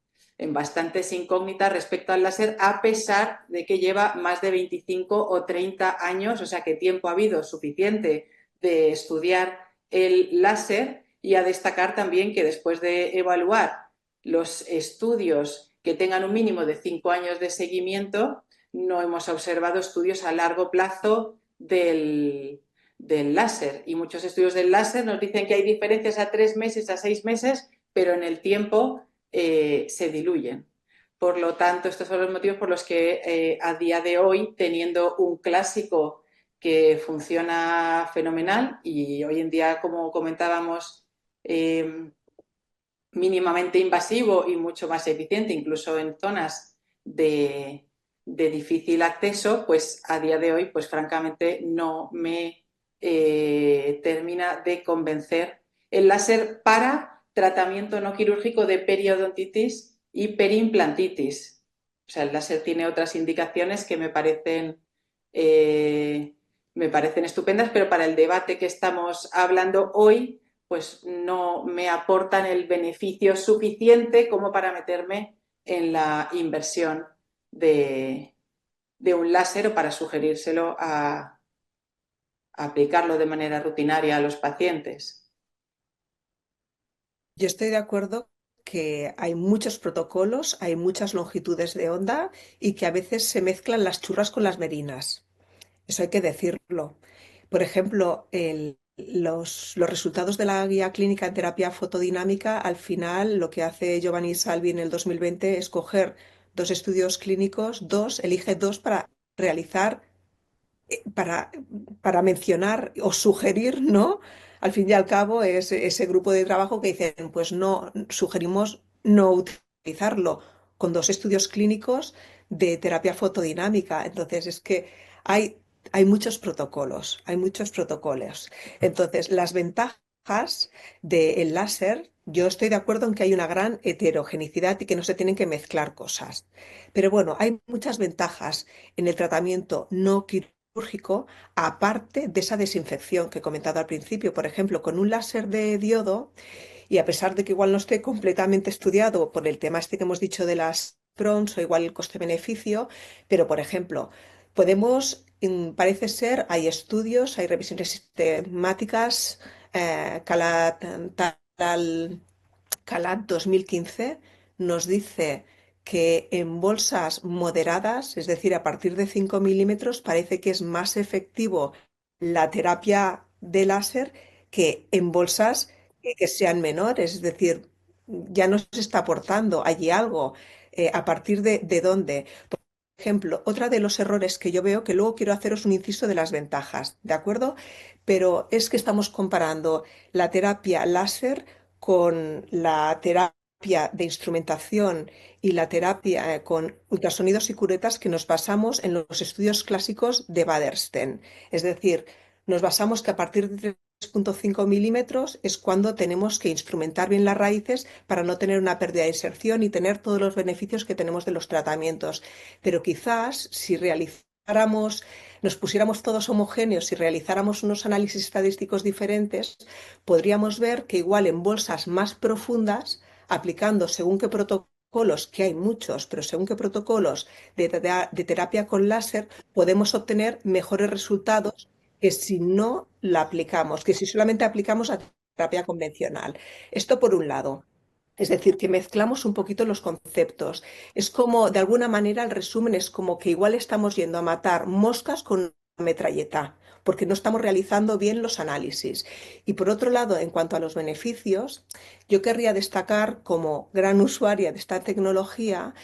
bastantes incógnitas respecto al láser, a pesar de que lleva más de 25 o 30 años, o sea que tiempo ha habido suficiente de estudiar el láser y a destacar también que después de evaluar los estudios que tengan un mínimo de 5 años de seguimiento, no hemos observado estudios a largo plazo del láser. Y muchos estudios del láser nos dicen que hay diferencias a 3 meses, a 6 meses, pero en el tiempo se diluyen. Por lo tanto, estos son los motivos por los que a día de hoy, teniendo un clásico que funciona fenomenal y hoy en día, como comentábamos, mínimamente invasivo y mucho más eficiente, incluso en zonas de difícil acceso, pues a día de hoy, pues francamente no me termina de convencer el láser para tratamiento no quirúrgico de periodontitis y periimplantitis. O sea, el láser tiene otras indicaciones que me parecen estupendas, pero para el debate que estamos hablando hoy, pues no me aportan el beneficio suficiente como para meterme en la inversión de un láser o para sugerírselo a aplicarlo de manera rutinaria a los pacientes. Yo estoy de acuerdo que hay muchos protocolos, hay muchas longitudes de onda y que a veces se mezclan las churras con las merinas. Eso hay que decirlo. Por ejemplo, los resultados de la guía clínica en terapia fotodinámica, al final lo que hace Giovanni Salvi en el 2020 es coger dos estudios clínicos, elige dos para realizar para, para mencionar o sugerir, ¿no? Al fin y al cabo es ese grupo de trabajo que dicen, pues no, sugerimos no utilizarlo con dos estudios clínicos de terapia fotodinámica. Entonces es que hay, hay muchos protocolos, hay muchos protocolos. Entonces, las ventajas del láser, yo estoy de acuerdo en que hay una gran heterogeneidad y que no se tienen que mezclar cosas. Pero bueno, hay muchas ventajas en el tratamiento no quirúrgico, aparte de esa desinfección que he comentado al principio. Por ejemplo, con un láser de diodo, y a pesar de que igual no esté completamente estudiado por el tema este que hemos dicho de las PRONs o igual el coste-beneficio, pero por ejemplo, parece ser, hay estudios, hay revisiones sistemáticas, Calat 2015 nos dice que en bolsas moderadas, es decir, a partir de 5 milímetros, parece que es más efectivo la terapia de láser que en bolsas que sean menores. Es decir, ya nos está aportando allí algo. ¿A partir de dónde? ejemplo, otra de los errores que yo veo, que luego quiero haceros un inciso de las ventajas, ¿de acuerdo? Pero es que estamos comparando la terapia láser con la terapia de instrumentación y la terapia con ultrasonidos y curetas que nos basamos en los estudios clásicos de Wadersten. Es decir, nos basamos que a partir de 3,5 milímetros es cuando tenemos que instrumentar bien las raíces para no tener una pérdida de inserción y tener todos los beneficios que tenemos de los tratamientos. Pero quizás si realizáramos, nos pusiéramos todos homogéneos y realizáramos unos análisis estadísticos diferentes, podríamos ver que igual en bolsas más profundas, aplicando según qué protocolos, que hay muchos, pero según qué protocolos de terapia con láser, podemos obtener mejores resultados que si no la aplicamos, que si solamente aplicamos la terapia convencional. Esto por un lado. Es decir, que mezclamos un poquito los conceptos. Es como, de alguna manera, el resumen es como que igual estamos yendo a matar moscas con una metralleta, porque no estamos realizando bien los análisis. Y por otro lado, en cuanto a los beneficios, yo querría destacar como gran usuaria de esta tecnología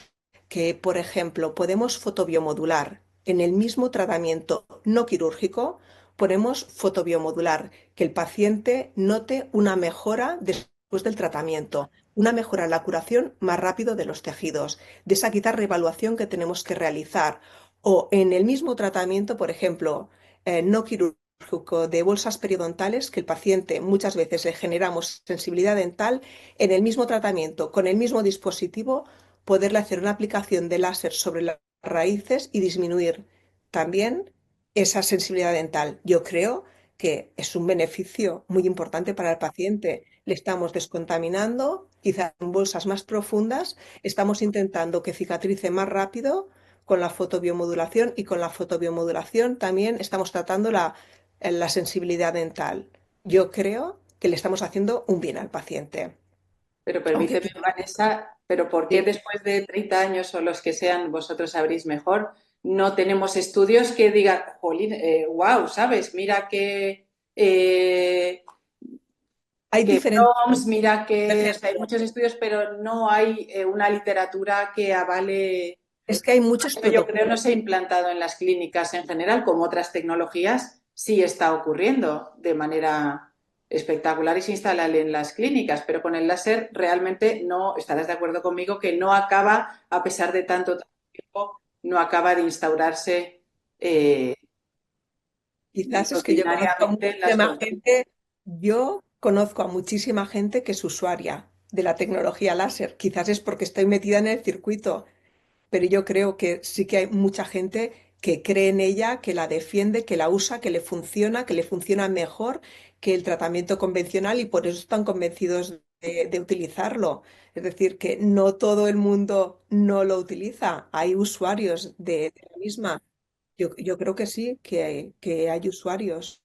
que, por ejemplo, podemos fotobiomodular en el mismo tratamiento no quirúrgico, podemos fotobiomodular, que el paciente note una mejora después del tratamiento, una mejora en la curación más rápido de los tejidos, de esa quizás reevaluación que tenemos que realizar. O en el mismo tratamiento, por ejemplo, no quirúrgico de bolsas periodontales, que el paciente muchas veces le generamos sensibilidad dental, en el mismo tratamiento, con el mismo dispositivo, poderle hacer una aplicación de láser sobre las raíces y disminuir también esa sensibilidad dental. Yo creo que es un beneficio muy importante para el paciente. Le estamos descontaminando, quizás en bolsas más profundas, estamos intentando que cicatrice más rápido con la fotobiomodulación y con la fotobiomodulación también estamos tratando la sensibilidad dental. Yo creo que le estamos haciendo un bien al paciente. Pero Aunque permíteme, quizás, Vanessa, ¿pero por qué sí. después de 30 años o los que sean, vosotros sabréis mejor, no tenemos estudios que digan, jolín, wow, ¿sabes? Mira Hay que diferentes PROMS, mira que, o sea, hay ejemplos. muchos estudios, pero no hay una literatura que avale. Es que hay muchos Esto yo creo protocolos. no se ha implantado en las clínicas en general, como otras tecnologías, sí está ocurriendo de manera espectacular y se instala en las clínicas, pero con el láser realmente no, estarás de acuerdo conmigo que no acaba, a pesar de tanto tiempo, no acaba de instaurarse Quizás es que yo conozco a rutinariamente en las muchísima consultas. gente, yo conozco a muchísima gente que es usuaria de la tecnología láser. Quizás es porque estoy metida en el circuito, pero yo creo que sí que hay mucha gente que cree en ella, que la defiende, que la usa, que le funciona mejor que el tratamiento convencional y por eso están convencidos de utilizarlo. Es decir, que no todo el mundo no lo utiliza. Hay usuarios de la misma. Yo creo que sí, que hay usuarios.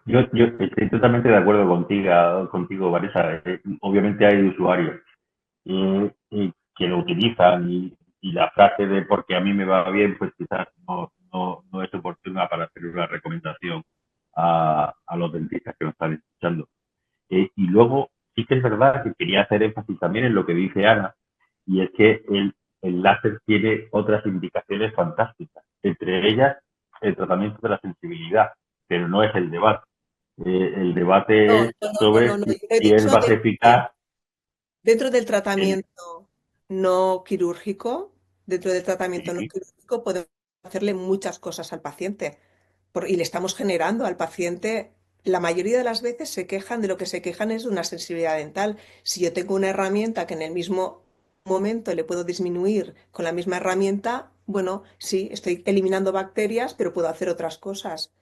Yo estoy totalmente de acuerdo contigo, Vanessa. Obviamente hay usuarios que lo utilizan y la frase de porque a mí me va bien, pues quizás no es oportuna para hacer una recomendación a los dentistas que nos están escuchando. Y luego sí que es verdad que quería hacer énfasis también en lo que dice Ana, y es que el láser tiene otras indicaciones fantásticas, entre ellas el tratamiento de la sensibilidad, pero no es el debate. El No, debate es no, no, no, sobre no. si, Yo he si es dicho más eficaz dentro del el tratamiento no quirúrgico, dentro del tratamiento no sí, quirúrgico podemos hacerle muchas cosas al paciente y le estamos generando al paciente, la mayoría de las veces se quejan de lo que se quejan es de una sensibilidad dental. Si yo tengo una herramienta que en el mismo momento le puedo disminuir con la misma herramienta, bueno, sí, estoy eliminando bacterias, pero puedo hacer otras cosas.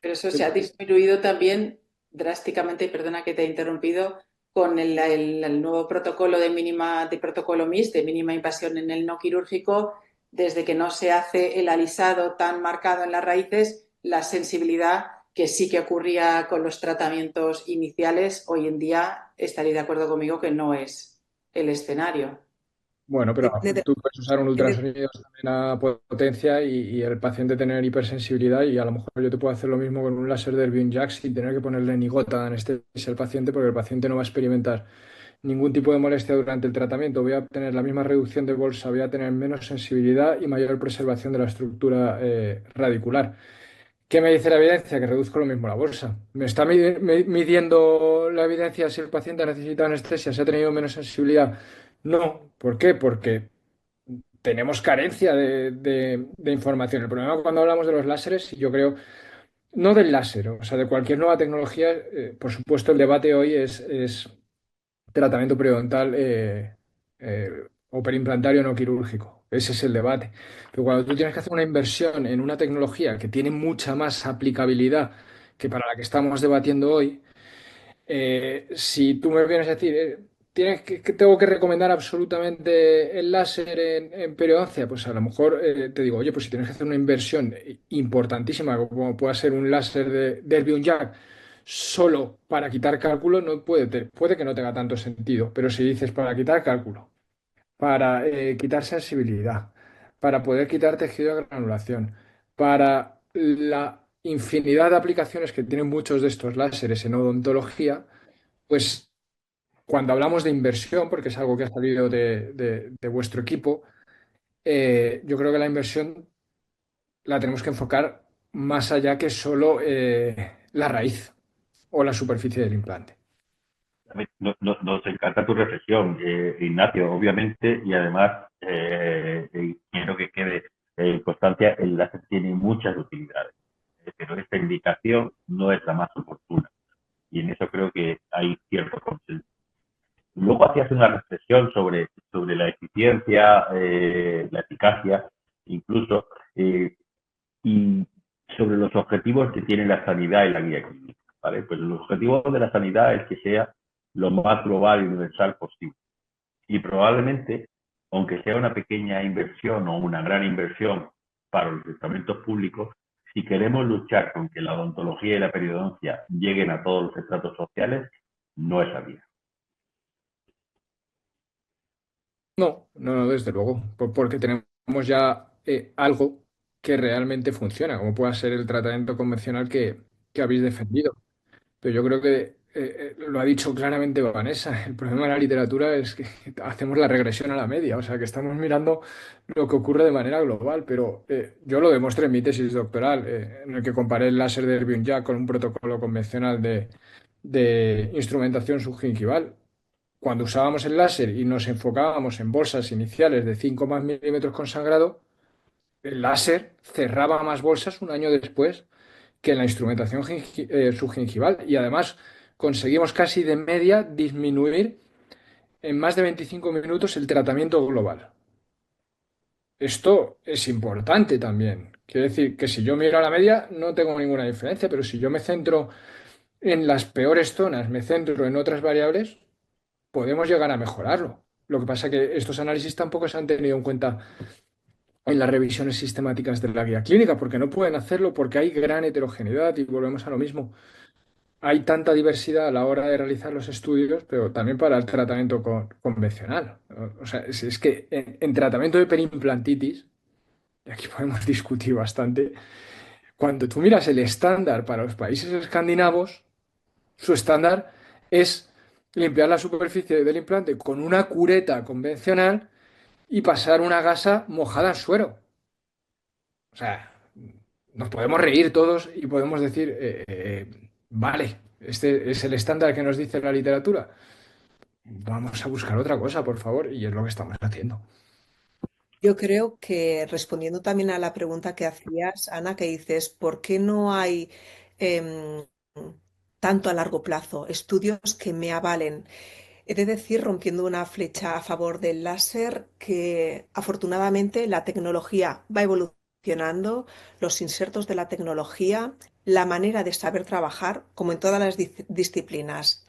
Pero eso se ha disminuido también drásticamente, y perdona que te he interrumpido, con el nuevo protocolo de protocolo MIS, de mínima invasión en el no quirúrgico, desde que no se hace el alisado tan marcado en las raíces, la sensibilidad que sí que ocurría con los tratamientos iniciales, hoy en día estaréis de acuerdo conmigo que no es el escenario. Bueno, pero Depende de- tú puedes usar un depende- ultrasonido también a potencia y el paciente tener hipersensibilidad y a lo mejor yo te puedo hacer lo mismo con un láser del Jack sin tener que ponerle ni gota de anestesia al paciente porque el paciente no va a experimentar ningún tipo de molestia durante el tratamiento, voy a obtener la misma reducción de bolsa, voy a tener menos sensibilidad y mayor preservación de la estructura radicular. ¿Qué me dice la evidencia? Que reduzco lo mismo la bolsa. ¿Me está midiendo la evidencia si el paciente ha necesitado anestesia, si ha tenido menos sensibilidad? No. ¿Por qué? Porque tenemos carencia de información. El problema cuando hablamos de los láseres, y yo creo, no del láser, o sea, de cualquier nueva tecnología, por supuesto, el debate hoy es tratamiento periodontal o perimplantario no quirúrgico. Ese es el debate. Pero cuando tú tienes que hacer una inversión en una tecnología que tiene mucha más aplicabilidad que para la que estamos debatiendo hoy, si tú me vienes a decir, que tengo que recomendar absolutamente el láser en periodoncia, pues a lo mejor te digo, oye, pues si tienes que hacer una inversión importantísima, como pueda ser un láser de Erbium Jack, solo para quitar cálculo, no puede que no tenga tanto sentido. Pero si dices para quitar cálculo, para quitar sensibilidad, para poder quitar tejido de granulación, para la infinidad de aplicaciones que tienen muchos de estos láseres en odontología, pues cuando hablamos de inversión, porque es algo que ha salido de vuestro equipo, yo creo que la inversión la tenemos que enfocar más allá que solo la raíz o la superficie del implante. Nos encanta tu reflexión, Ignacio, obviamente, y además quiero que quede constancia, el láser tiene muchas utilidades, pero esta indicación no es la más oportuna, y en eso creo que hay cierto consenso. Luego hacías una reflexión sobre la eficiencia, la eficacia, incluso, y sobre los objetivos que tiene la sanidad y la guía clínica. ¿Vale? Pues el objetivo de la sanidad es que sea lo más global y universal posible. Y probablemente, aunque sea una pequeña inversión o una gran inversión para los estamentos públicos, si queremos luchar con que la odontología y la periodoncia lleguen a todos los estratos sociales, no es la vía. No, no, no, desde luego, porque tenemos ya algo que realmente funciona, como pueda ser el tratamiento convencional que habéis defendido. Pero yo creo que lo ha dicho claramente Vanessa. El problema de la literatura es que hacemos la regresión a la media, o sea, que estamos mirando lo que ocurre de manera global. Pero yo lo demostré en mi tesis doctoral, en el que comparé el láser de Erbium Jack con un protocolo convencional de instrumentación subgingival. Cuando usábamos el láser y nos enfocábamos en bolsas iniciales de 5 más milímetros con sangrado, el láser cerraba más bolsas un año después que en la instrumentación subgingival, y además conseguimos casi de media disminuir en más de 25 minutos el tratamiento global. Esto es importante también. Quiere decir que si yo miro a la media no tengo ninguna diferencia, pero si yo me centro en las peores zonas, me centro en otras variables, podemos llegar a mejorarlo. Lo que pasa es que estos análisis tampoco se han tenido en cuenta en las revisiones sistemáticas de la guía clínica, porque no pueden hacerlo porque hay gran heterogeneidad y volvemos a lo mismo. Hay tanta diversidad a la hora de realizar los estudios, pero también para el tratamiento convencional. O sea, es que en tratamiento de perimplantitis, y aquí podemos discutir bastante, cuando tú miras el estándar para los países escandinavos, su estándar es limpiar la superficie del implante con una cureta convencional y pasar una gasa mojada en suero. O sea, nos podemos reír todos y podemos decir, vale, este es el estándar que nos dice la literatura. Vamos a buscar otra cosa, por favor, y es lo que estamos haciendo. Yo creo que respondiendo también a la pregunta que hacías, Ana, que dices, ¿por qué no hay em, tanto a largo plazo estudios que me avalen? He de decir, rompiendo una flecha a favor del láser, que afortunadamente la tecnología va evolucionando, los insertos de la tecnología, la manera de saber trabajar, como en todas las disciplinas.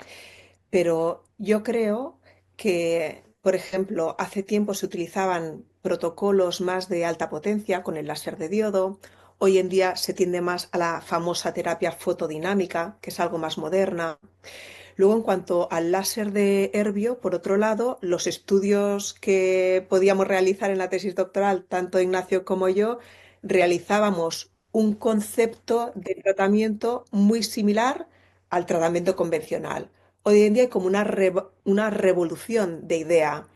Pero yo creo que, por ejemplo, hace tiempo se utilizaban protocolos más de alta potencia con el láser de diodo. Hoy en día se tiende más a la famosa terapia fotodinámica, que es algo más moderna. Luego, en cuanto al láser de Herbio, por otro lado, los estudios que podíamos realizar en la tesis doctoral, tanto Ignacio como yo, realizábamos un concepto de tratamiento muy similar al tratamiento convencional. Hoy en día hay como una revolución de idea.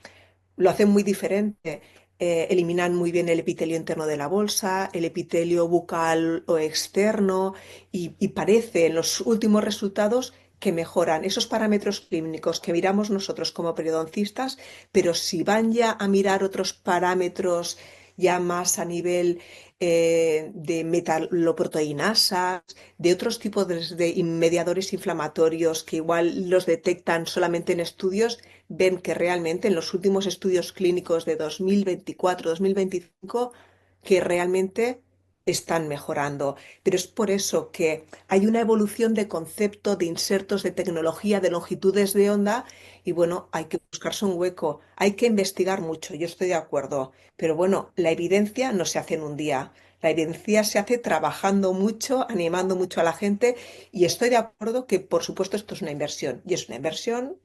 Lo hacen muy diferente. Eliminan muy bien el epitelio interno de la bolsa, el epitelio bucal o externo, y parece en los últimos resultados que mejoran esos parámetros clínicos que miramos nosotros como periodoncistas, pero si van ya a mirar otros parámetros ya más a nivel de metaloproteínasas, de otros tipos de mediadores inflamatorios que igual los detectan solamente en estudios, ven que realmente en los últimos estudios clínicos de 2024-2025 que realmente están mejorando. Pero es por eso que hay una evolución de concepto de insertos de tecnología, de longitudes de onda, y bueno, hay que buscarse un hueco, hay que investigar mucho, yo estoy de acuerdo, pero bueno, la evidencia no se hace en un día. La evidencia se hace trabajando mucho, animando mucho a la gente, y estoy de acuerdo que, por supuesto, esto es una inversión. Y es una inversión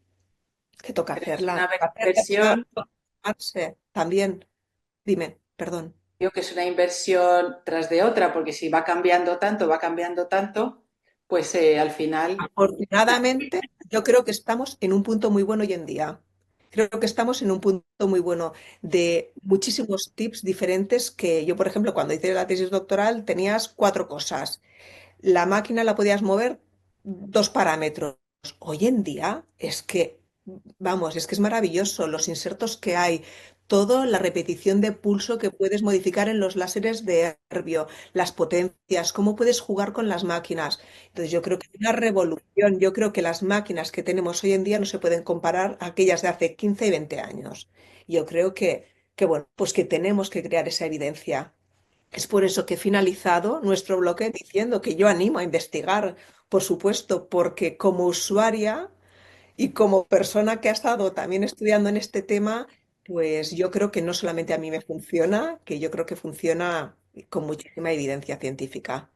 que toca Pero es hacerla. una Toca hacerla, versión. toca formarse también. Dime, perdón. Digo que es una inversión tras de otra, porque si va cambiando tanto, pues al final, Afortunadamente, yo creo que estamos en un punto muy bueno hoy en día. Creo que estamos en un punto muy bueno de muchísimos tips diferentes que yo, por ejemplo, cuando hice la tesis doctoral, tenías cuatro cosas. La máquina la podías mover dos parámetros. Hoy en día es que, vamos, es que es maravilloso los insertos que hay, todo la repetición de pulso que puedes modificar en los láseres de Herbio, las potencias, cómo puedes jugar con las máquinas. Entonces yo creo que es una revolución. Yo creo que las máquinas que tenemos hoy en día no se pueden comparar a aquellas de hace 15 y 20 años. Yo creo que bueno, pues que tenemos que crear esa evidencia. Es por eso que he finalizado nuestro bloque diciendo que yo animo a investigar, por supuesto, porque como usuaria y como persona que ha estado también estudiando en este tema, pues yo creo que no solamente a mí me funciona, que yo creo que funciona con muchísima evidencia científica.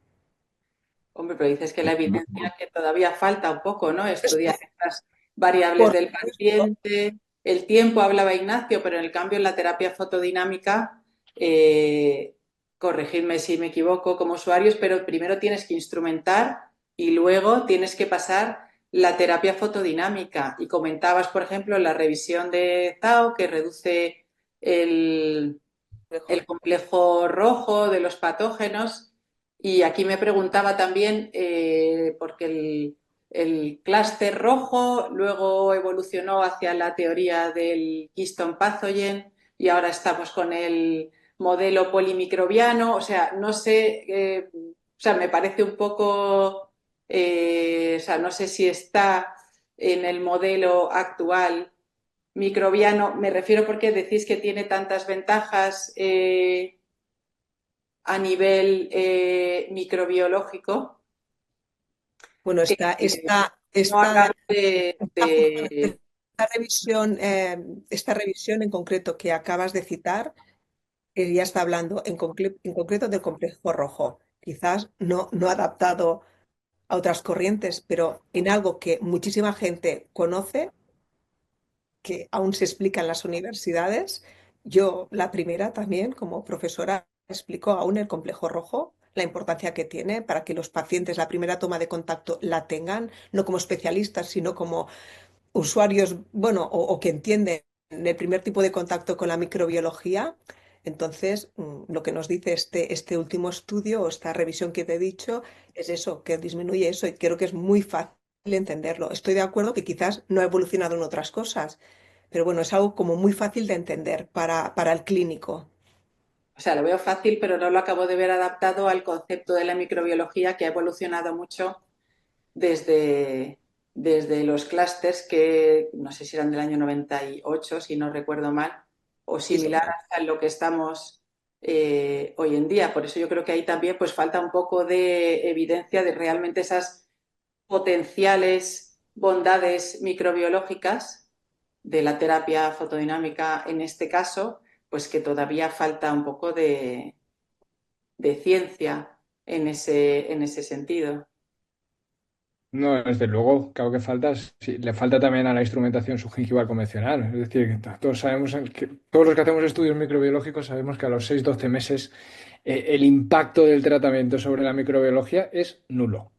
hombre, pero dices que la evidencia que todavía falta un poco, ¿no? Esto, Estudiar estas variables por del supuesto, paciente, el tiempo, hablaba Ignacio, pero en el cambio en la terapia fotodinámica, eh, corregidme si me equivoco como usuarios, pero primero tienes que instrumentar y luego tienes que pasar la terapia fotodinámica. Y comentabas, por ejemplo, la revisión de Zhao, que reduce el, el mejor. complejo rojo de los patógenos. Y aquí me preguntaba también, porque el clúster rojo luego evolucionó hacia la teoría del Keystone Pathogen y ahora estamos con el modelo polimicrobiano. O sea, no sé, o sea, me parece un poco, o sea, no sé si está en el modelo actual microbiano. Me refiero porque decís que tiene tantas ventajas a nivel microbiológico Bueno, que no hagan esta revisión en concreto que acabas de citar, ya está hablando en concreto del complejo rojo, quizás no adaptado a otras corrientes, pero en algo que muchísima gente conoce, que aún se explica en las universidades. Yo, la primera también, como profesora, explico aún el complejo rojo, la importancia que tiene para que los pacientes la primera toma de contacto la tengan, no como especialistas, sino como usuarios, bueno, o que entienden el primer tipo de contacto con la microbiología. Entonces, lo que nos dice este último estudio o esta revisión que te he dicho es eso, que disminuye eso, y creo que es muy fácil entenderlo. Estoy de acuerdo que quizás no ha evolucionado en otras cosas, pero bueno, es algo como muy fácil de entender para el clínico. o sea, lo veo fácil, pero no lo acabo de ver adaptado al concepto de la microbiología que ha evolucionado mucho desde, desde los clústeres que no sé si eran del año 98, si no recuerdo mal, o Sí, similar señor. hasta lo que estamos hoy en día. Por eso yo creo que ahí también pues falta un poco de evidencia de realmente esas potenciales bondades microbiológicas de la terapia fotodinámica en este caso, pues que todavía falta un poco de ciencia en ese sentido. No, desde luego, claro que falta, sí, le falta también a la instrumentación subgingival convencional. Es decir, que todos sabemos que todos los que hacemos estudios microbiológicos sabemos que a los 6-12 meses el impacto del tratamiento sobre la microbiología es nulo.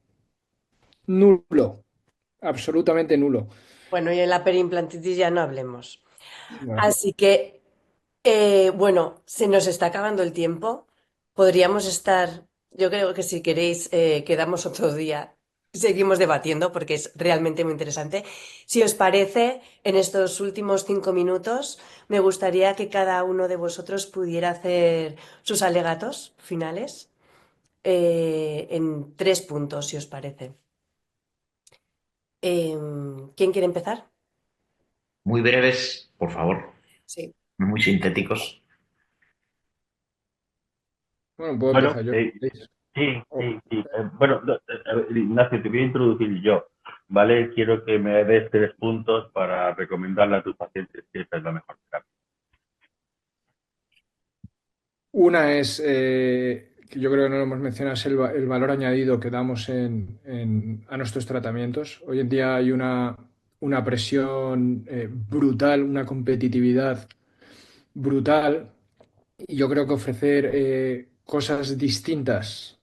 Nulo. absolutamente nulo. Bueno, y en la periimplantitis ya no hablemos. Bueno, Así que, bueno, se nos está acabando el tiempo. Podríamos estar, yo creo que si queréis, quedamos otro día. Seguimos debatiendo porque es realmente muy interesante. Si os parece, en estos últimos 5 minutos, me gustaría que cada uno de vosotros pudiera hacer sus alegatos finales en 3 puntos, si os parece. ¿Quién quiere empezar? Muy breves, por favor, Sí. muy sintéticos. bueno, puedo Bueno, empezar yo. sí, O- sí, sí. Bueno, Ignacio, te voy a introducir yo, ¿vale? Quiero que me des 3 puntos para recomendarle a tus pacientes que esta es la mejor terapia. Una es, que yo creo que no lo hemos mencionado, es el valor añadido que damos a nuestros tratamientos. Hoy en día hay una presión brutal, una competitividad brutal, y yo creo que ofrecer cosas distintas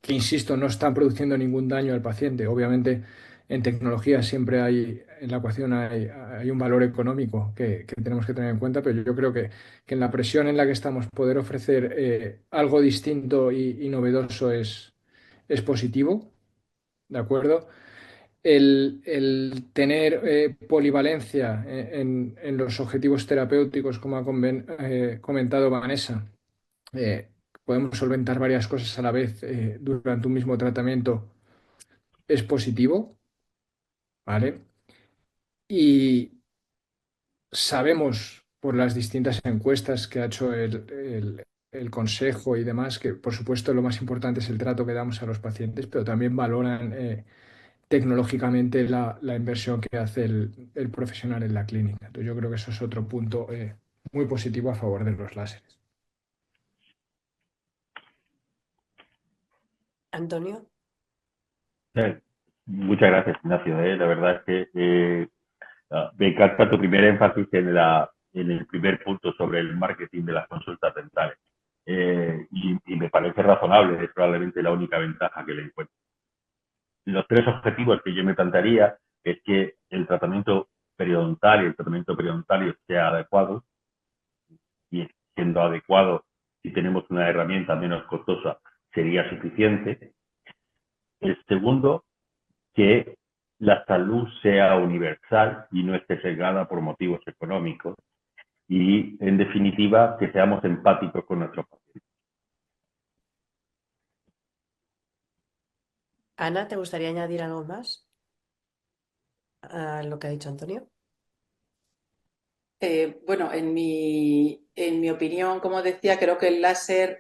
que, insisto, no están produciendo ningún daño al paciente. Obviamente, en tecnología siempre hay, en la ecuación hay un valor económico que tenemos que tener en cuenta, pero yo creo que en la presión en la que estamos, poder ofrecer algo distinto y novedoso es positivo, ¿de acuerdo? El tener polivalencia en los objetivos terapéuticos, como ha comentado Vanessa, eh, podemos solventar varias cosas a la vez durante un mismo tratamiento, es positivo, ¿vale? Y sabemos por las distintas encuestas que ha hecho el Consejo y demás que, por supuesto, lo más importante es el trato que damos a los pacientes, pero también valoran tecnológicamente la inversión que hace el profesional en la clínica. Entonces, yo creo que eso es otro punto muy positivo a favor de los láseres. Antonio. Eh, Muchas gracias, Ignacio. La verdad es que me encanta tu primer énfasis en el primer punto sobre el marketing de las consultas dentales. Y me parece razonable, es probablemente la única ventaja que le encuentro. Los 3 objetivos que yo me plantearía es que el tratamiento periodontal y el tratamiento periodontal sea adecuado, y siendo adecuado, si tenemos una herramienta menos costosa, sería suficiente. El segundo, que la salud sea universal y no esté sesgada por motivos económicos. Y, en definitiva, que seamos empáticos con nuestros pacientes. Ana, ¿te gustaría añadir algo más a lo que ha dicho Antonio? Bueno, en mi opinión, como decía, creo que el láser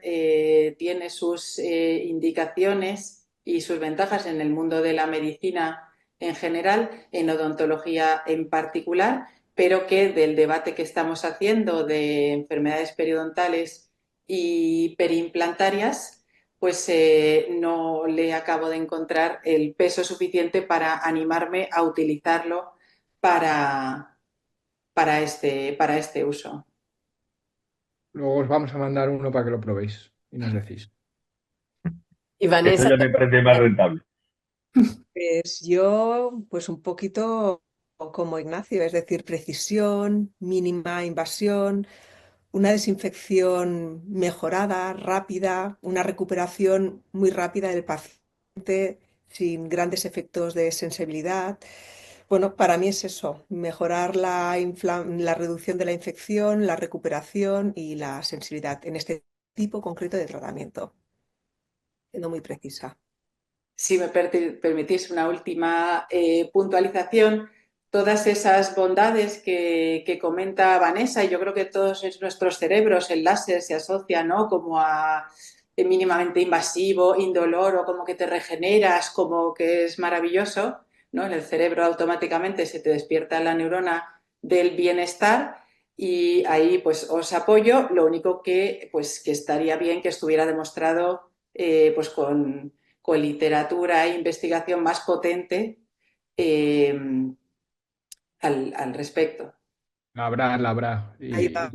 tiene sus indicaciones y sus ventajas en el mundo de la medicina en general, en odontología en particular, pero que del debate que estamos haciendo de enfermedades periodontales y periimplantarias, pues no le acabo de encontrar el peso suficiente para animarme a utilizarlo para para este uso. Luego os vamos a mandar uno para que lo probéis y nos decís. Y Eso Vanessa, ya me parece más rentable. Pues yo, pues un poquito como Ignacio, es decir, precisión, mínima invasión, una desinfección mejorada, rápida, una recuperación muy rápida del paciente sin grandes efectos de sensibilidad. Bueno, para mí es eso, mejorar la reducción de la infección, la recuperación y la sensibilidad en este tipo concreto de tratamiento, siendo muy precisa. Si me permitís una última puntualización, todas esas bondades que comenta Vanessa, y yo creo que todos nuestros cerebros, el láser se asocia, ¿no?, como a mínimamente invasivo, indoloro, como que te regeneras, como que es maravilloso, ¿no? En el cerebro automáticamente se te despierta la neurona del bienestar y ahí pues os apoyo. Lo único que pues que estaría bien que estuviera demostrado pues con literatura e investigación más potente eh, al respecto. La habrá. Ahí Y va.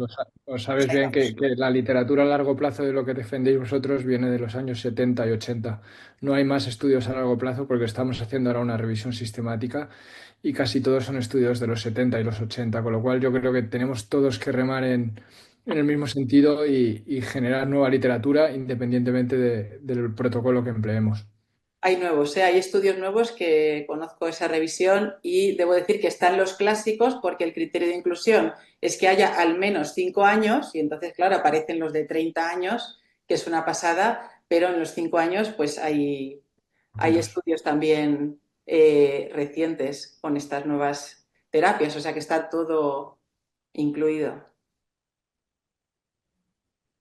lo sabes bien que la literatura a largo plazo de lo que defendéis vosotros viene de los años 70 y 80. No hay más estudios a largo plazo porque estamos haciendo ahora una revisión sistemática y casi todos son estudios de los 70 y los 80, con lo cual yo creo que tenemos todos que remar en el mismo sentido y generar nueva literatura independientemente del protocolo que empleemos. Hay nuevos, ¿eh? Hay estudios nuevos que conozco esa revisión y debo decir que están los clásicos porque el criterio de inclusión es que haya al menos 5 años y entonces, claro, aparecen los de 30 años, que es una pasada, pero en los 5 años pues hay estudios también recientes con estas nuevas terapias, o sea que está todo incluido.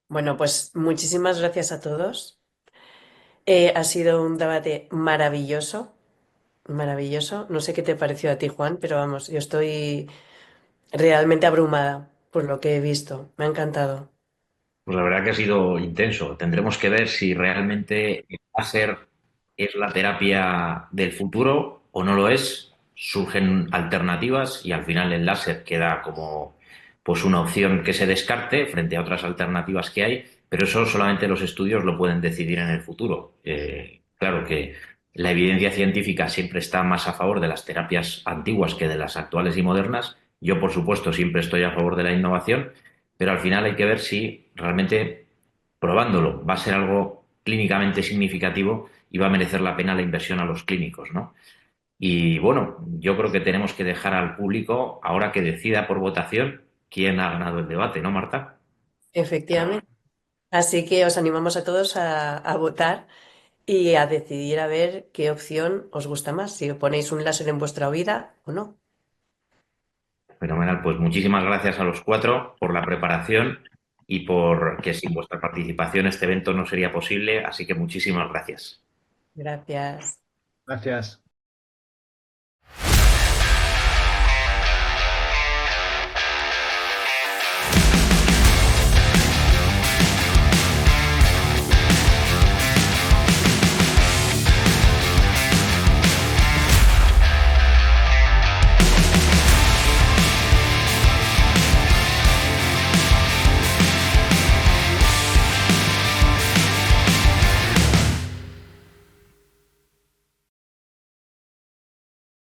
Bueno, pues muchísimas gracias a todos. Ha sido un debate maravilloso, maravilloso. No sé qué te pareció a ti, Juan, pero vamos, yo estoy realmente abrumada por lo que he visto. Me ha encantado. Pues la verdad que ha sido intenso. Tendremos que ver si realmente el láser es la terapia del futuro o no lo es. Surgen alternativas y al final el láser queda como pues una opción que se descarte frente a otras alternativas que hay, pero eso solamente los estudios lo pueden decidir en el futuro. Claro que la evidencia científica siempre está más a favor de las terapias antiguas que de las actuales y modernas. Yo, por supuesto, siempre estoy a favor de la innovación, pero al final hay que ver si realmente probándolo va a ser algo clínicamente significativo y va a merecer la pena la inversión a los clínicos, ¿no? Y bueno, yo creo que tenemos que dejar al público ahora que decida por votación quién ha ganado el debate, ¿no, Marta? Efectivamente. Así que os animamos a todos a votar y a decidir a ver qué opción os gusta más, si ponéis un láser en vuestra vida o no. Fenomenal, pues muchísimas gracias a los cuatro por la preparación y por que sin vuestra participación este evento no sería posible, así que muchísimas gracias. Gracias. Gracias.